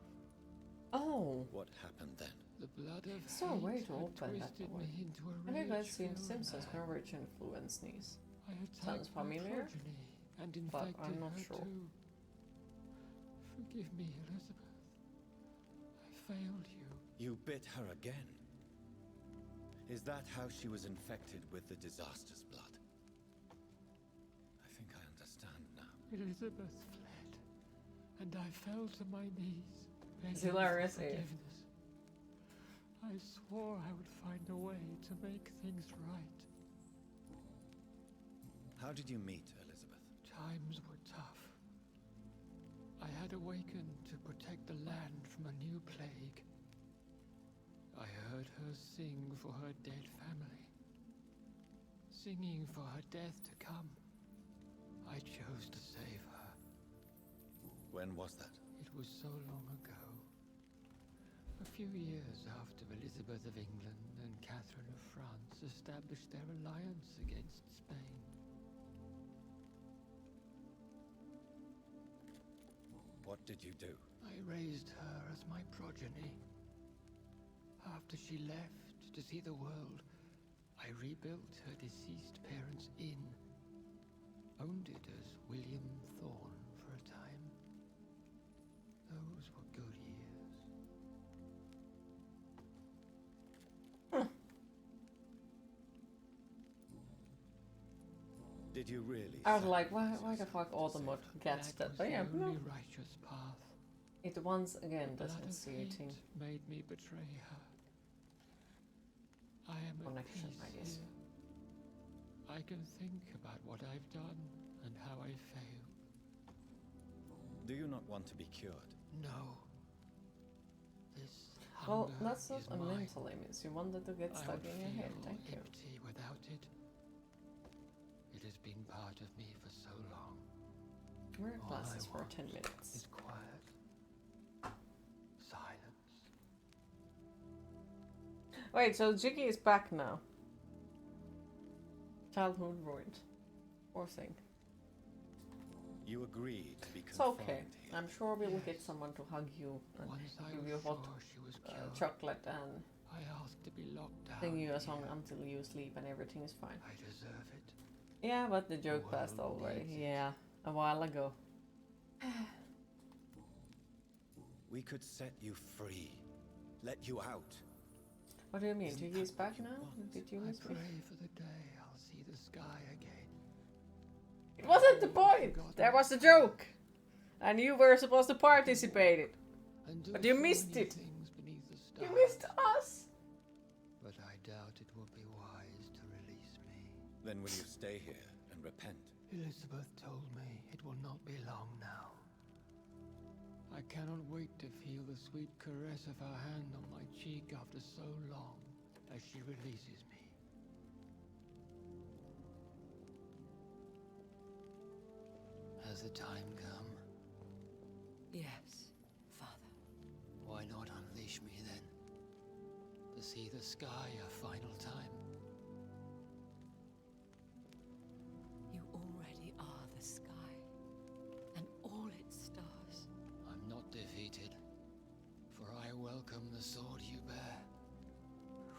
[SPEAKER 1] Oh,
[SPEAKER 5] What happened then?
[SPEAKER 11] The blood of
[SPEAKER 1] Is there a way
[SPEAKER 11] hate
[SPEAKER 1] to
[SPEAKER 11] had
[SPEAKER 1] open that
[SPEAKER 11] twisted
[SPEAKER 1] door?
[SPEAKER 11] me into a
[SPEAKER 1] have you guys seen
[SPEAKER 11] rage-filled
[SPEAKER 1] Simpsons
[SPEAKER 11] man.
[SPEAKER 1] Norwegian fluent sneeze?
[SPEAKER 11] I
[SPEAKER 1] Sounds
[SPEAKER 11] attacked my
[SPEAKER 1] familiar,
[SPEAKER 11] progeny and
[SPEAKER 1] but
[SPEAKER 11] infected
[SPEAKER 1] I'm not
[SPEAKER 11] her
[SPEAKER 1] sure.
[SPEAKER 11] too. Forgive me, Elizabeth. I failed you.
[SPEAKER 5] You bit her again. Is that how she was infected with the disaster's blood? I think I understand now.
[SPEAKER 11] Elizabeth fled, and I fell to my knees, begging
[SPEAKER 1] It's hilarious.
[SPEAKER 11] for forgiveness. I swore I would find a way to make things right.
[SPEAKER 5] How did you meet Elizabeth?
[SPEAKER 11] Times were tough. I had awakened to protect the land from a new plague. I heard her sing for her dead family. Singing for her death to come. I chose to save her.
[SPEAKER 5] When was that?
[SPEAKER 11] It was so long ago. A few years after Elizabeth of England and Catherine of France established their alliance against Spain.
[SPEAKER 5] What did you do?
[SPEAKER 11] I raised her as my progeny. After she left to see the world, I rebuilt her deceased parents' inn. Owned it as William Thorne for a time. Those were good years.
[SPEAKER 5] Did you really?
[SPEAKER 1] I was like, why the fuck Autumn gets that? But yeah,
[SPEAKER 11] the
[SPEAKER 1] no.
[SPEAKER 11] only righteous path.
[SPEAKER 1] It once again
[SPEAKER 11] Blood
[SPEAKER 1] doesn't
[SPEAKER 11] of
[SPEAKER 1] see a
[SPEAKER 11] hate
[SPEAKER 1] team
[SPEAKER 11] made me betray her. I am at
[SPEAKER 1] connection,
[SPEAKER 11] peace
[SPEAKER 1] I guess.
[SPEAKER 11] here. I can think about what I've done and how I failed.
[SPEAKER 5] Do you not want to be cured?
[SPEAKER 11] No. This
[SPEAKER 1] Well,
[SPEAKER 11] hunger
[SPEAKER 1] that's not
[SPEAKER 11] is
[SPEAKER 1] a
[SPEAKER 11] mine.
[SPEAKER 1] mental image. You wanted to get
[SPEAKER 11] I
[SPEAKER 1] stuck
[SPEAKER 11] would
[SPEAKER 1] in your head.
[SPEAKER 11] feel
[SPEAKER 1] Thank you.
[SPEAKER 11] empty without it. It has been part of me for so long.
[SPEAKER 1] Wear
[SPEAKER 11] All I
[SPEAKER 1] glasses for
[SPEAKER 11] want
[SPEAKER 1] 10 minutes.
[SPEAKER 11] Is quiet. Silence.
[SPEAKER 1] Wait, so Jiggy is back now. Childhood ruined. Poor thing.
[SPEAKER 5] You agreed to be
[SPEAKER 1] It's
[SPEAKER 5] confined
[SPEAKER 1] okay.
[SPEAKER 5] here.
[SPEAKER 1] I'm sure we'll get someone to hug you and
[SPEAKER 11] Once I
[SPEAKER 1] give
[SPEAKER 11] was
[SPEAKER 1] you hot
[SPEAKER 11] sure she was cured,
[SPEAKER 1] chocolate and
[SPEAKER 11] I asked to be locked down.
[SPEAKER 1] sing you a song
[SPEAKER 11] here.
[SPEAKER 1] until you sleep and everything is fine.
[SPEAKER 11] I deserve it.
[SPEAKER 1] Yeah, but the joke
[SPEAKER 11] The
[SPEAKER 1] passed
[SPEAKER 11] world
[SPEAKER 1] already.
[SPEAKER 11] needs it.
[SPEAKER 1] Yeah, a while ago.
[SPEAKER 5] We could set you free. Let you out.
[SPEAKER 1] What do you mean?
[SPEAKER 5] Isn't
[SPEAKER 1] Jiggy is
[SPEAKER 5] that what
[SPEAKER 1] back
[SPEAKER 5] you
[SPEAKER 1] now?
[SPEAKER 5] want?
[SPEAKER 1] Did you
[SPEAKER 11] I
[SPEAKER 1] miss me?
[SPEAKER 11] pray for the day I'll see the sky again.
[SPEAKER 1] It wasn't the point! There was a joke! And you were supposed to participate it.
[SPEAKER 11] And do
[SPEAKER 1] But you
[SPEAKER 11] so
[SPEAKER 1] missed
[SPEAKER 11] many
[SPEAKER 1] it.
[SPEAKER 11] things beneath the
[SPEAKER 1] You
[SPEAKER 11] stars.
[SPEAKER 1] missed us!
[SPEAKER 11] But I doubt it will be wise to release me.
[SPEAKER 5] Then will you stay here and repent?
[SPEAKER 11] Elizabeth told me it will not be long now. I cannot wait to feel the sweet caress of her hand on my cheek after so long as she releases me. Has the time come?
[SPEAKER 6] Yes, Father.
[SPEAKER 11] Why not unleash me then? To see the sky a final time.
[SPEAKER 6] You already are the sky, and all its stars.
[SPEAKER 11] I'm not defeated, for I welcome the sword you bear,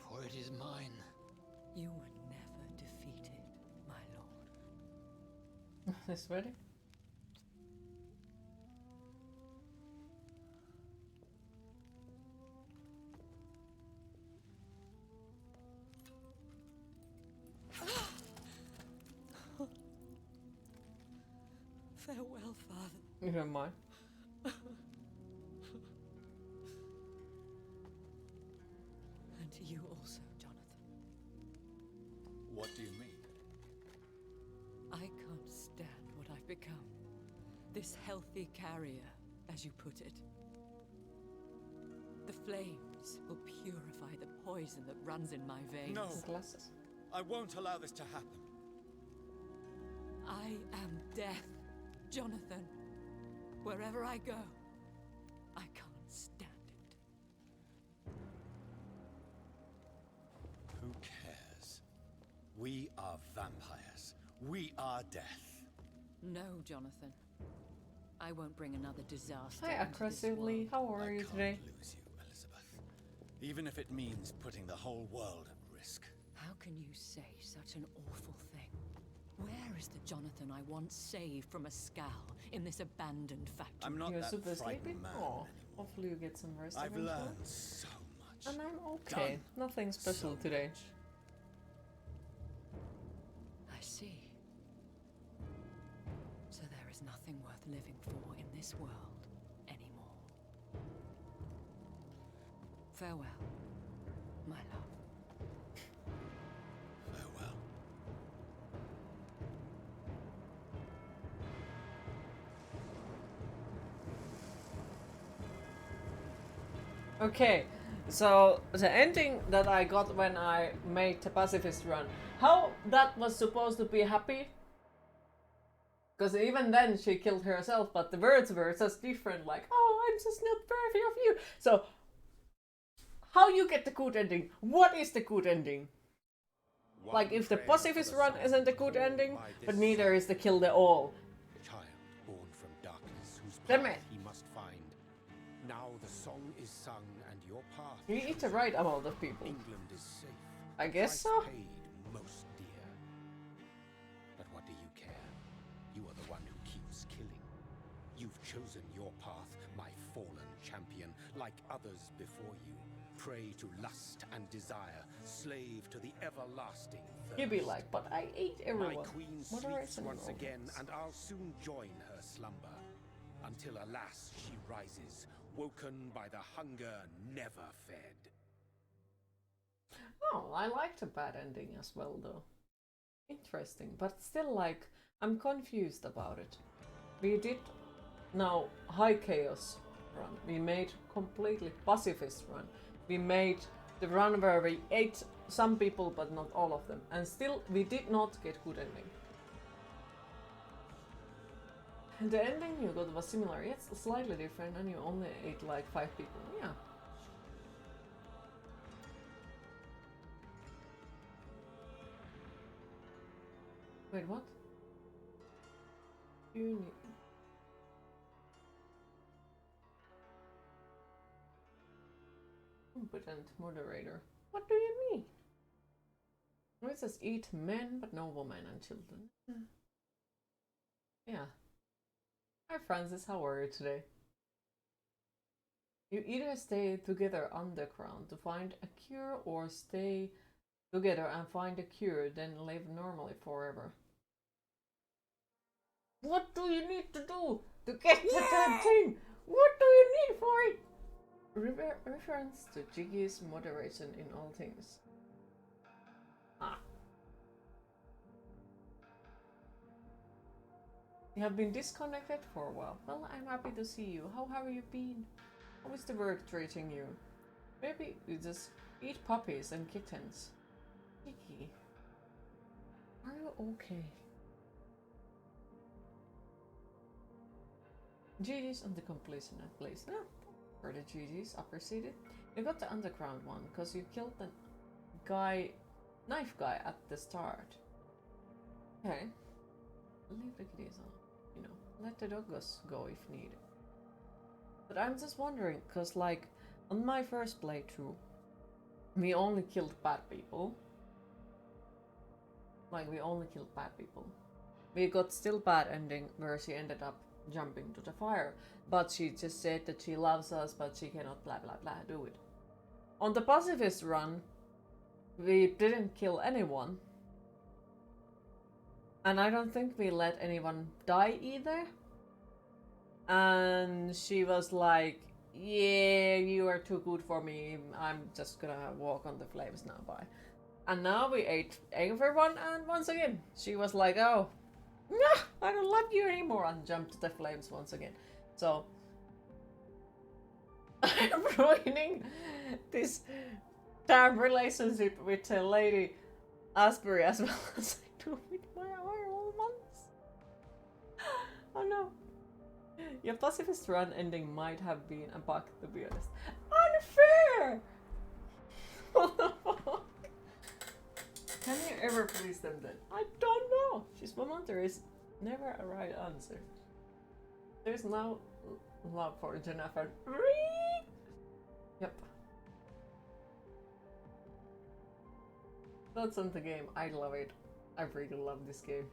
[SPEAKER 11] for it is mine.
[SPEAKER 6] You were never defeated, my lord.
[SPEAKER 1] This ready?
[SPEAKER 6] Farewell, Father.
[SPEAKER 1] You don't mind?
[SPEAKER 6] And to you also, Jonathan.
[SPEAKER 5] What do you mean?
[SPEAKER 6] I can't stand what I've become. This healthy carrier, as you put it. The flames will purify the poison that runs in my veins.
[SPEAKER 5] No.
[SPEAKER 1] Glasses.
[SPEAKER 5] I won't allow this to happen.
[SPEAKER 6] I am death, Jonathan. Wherever I go, I can't stand it.
[SPEAKER 5] Who cares? We are vampires. We are death.
[SPEAKER 6] No, Jonathan. I won't bring another disaster.
[SPEAKER 1] Hi,
[SPEAKER 6] into this
[SPEAKER 1] aggressively.
[SPEAKER 6] world.
[SPEAKER 1] How are
[SPEAKER 5] I
[SPEAKER 1] you
[SPEAKER 5] can't
[SPEAKER 1] today?
[SPEAKER 5] lose you, Elizabeth. Even if it means putting the whole world at risk.
[SPEAKER 6] How can you say such an awful thing? Where is the Jonathan I once saved from a scowl in this abandoned factory?
[SPEAKER 5] I'm not
[SPEAKER 1] You're
[SPEAKER 5] that
[SPEAKER 1] super sleepy?
[SPEAKER 5] frightened man
[SPEAKER 1] Oh,
[SPEAKER 5] anymore.
[SPEAKER 1] hopefully you get some rest.
[SPEAKER 5] I've
[SPEAKER 1] eventually.
[SPEAKER 5] learned so much.
[SPEAKER 1] And I'm okay.
[SPEAKER 5] Done
[SPEAKER 1] Nothing special
[SPEAKER 5] so
[SPEAKER 1] today.
[SPEAKER 5] much.
[SPEAKER 6] living for in this world anymore. Farewell, my love.
[SPEAKER 5] Farewell.
[SPEAKER 1] Okay, so the ending that I got when I made the pacifist run, how that was supposed to be happy? Because even then she killed herself, but the words were just different, like, oh, I'm just not worthy of you. So, how you get the good ending? What is the good ending? Like, if the pacifist run isn't a good ending, but neither is the kill the all.
[SPEAKER 4] Child born from darkness, whose
[SPEAKER 1] Damn
[SPEAKER 4] path
[SPEAKER 1] it.
[SPEAKER 4] he must find. Now the song is sung and your path
[SPEAKER 1] You eat the right amount of people.
[SPEAKER 4] England is safe.
[SPEAKER 1] I guess
[SPEAKER 4] Price
[SPEAKER 1] so.
[SPEAKER 4] Paid most dear. But what do you care? You are the one who keeps killing. You've chosen your path, my fallen champion, like others before you. Prey to lust and desire, slave to the everlasting thirst.
[SPEAKER 1] You'd be like, but I ate everyone.
[SPEAKER 4] My queen sleeps
[SPEAKER 1] Moderation
[SPEAKER 4] once
[SPEAKER 1] and
[SPEAKER 4] again,
[SPEAKER 1] romance.
[SPEAKER 4] and I'll soon join her slumber. Until alas she rises, woken by the hunger never fed.
[SPEAKER 1] Oh, I liked the bad ending as well, though. Interesting, but still, like, I'm confused about it. We did now High Chaos run. We made completely pacifist run. We made the run where we ate some people, but not all of them. And still, we did not get good ending. And the ending you got was similar, yes, slightly different, and you only ate like 5 people. Yeah. Wait, what? You need... Competent moderator. What do you mean? No, it says eat men, but no women and children. Yeah. Hi Francis, how are you today? You either stay together underground to find a cure or stay together and find a cure, then live normally forever. What do you need to do to get the damn thing? What do you need for it? Reference to Jiggy's moderation in all things. Ah. You have been disconnected for a while. Well, I'm happy to see you. How have you been? How is the work treating you? Maybe you just eat puppies and kittens. Jiggy, are you okay? GG's on the completion at place. Yeah, for the GG's, appreciated. You got the underground one because you killed the guy, knife guy at the start. Okay. Leave the kitties on. You know, let the doggos go if needed. But I'm just wondering, because like, on my first playthrough, we only killed bad people. Like, we only killed bad people. We got still bad ending where she ended up jumping to the fire. But she just said that she loves us, but she cannot blah blah blah do it. On the pacifist run, we didn't kill anyone. And I don't think we let anyone die either. And she was like, yeah, you are too good for me. I'm just gonna walk on the flames now, bye. And now we ate everyone, and once again, she was like, oh, nah, I don't love you anymore, and jumped to the flames once again. So, I'm ruining this damn relationship with Lady Asbury as well as I do with my own ones. Oh no. Your pacifist run ending might have been a bug, to be honest. Unfair! What the fuck? Can you ever please them then? I don't know. She's moment there is never a right answer. There's no love for Jennifer. Yep. That's on the game. I love it. I really love this game.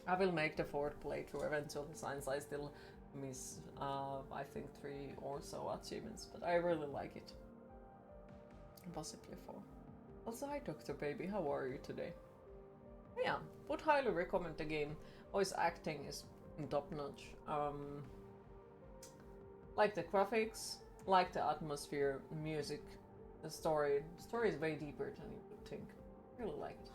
[SPEAKER 1] I will make the 4th playthrough eventually, since I still miss, I think 3 or so achievements, but I really like it. Possibly 4. Also, hi Dr. Baby, how are you today? Yeah, would highly recommend the game. Voice acting is top notch. Like the graphics, like the atmosphere, music, the story. The story is way deeper than you would think. I really like it.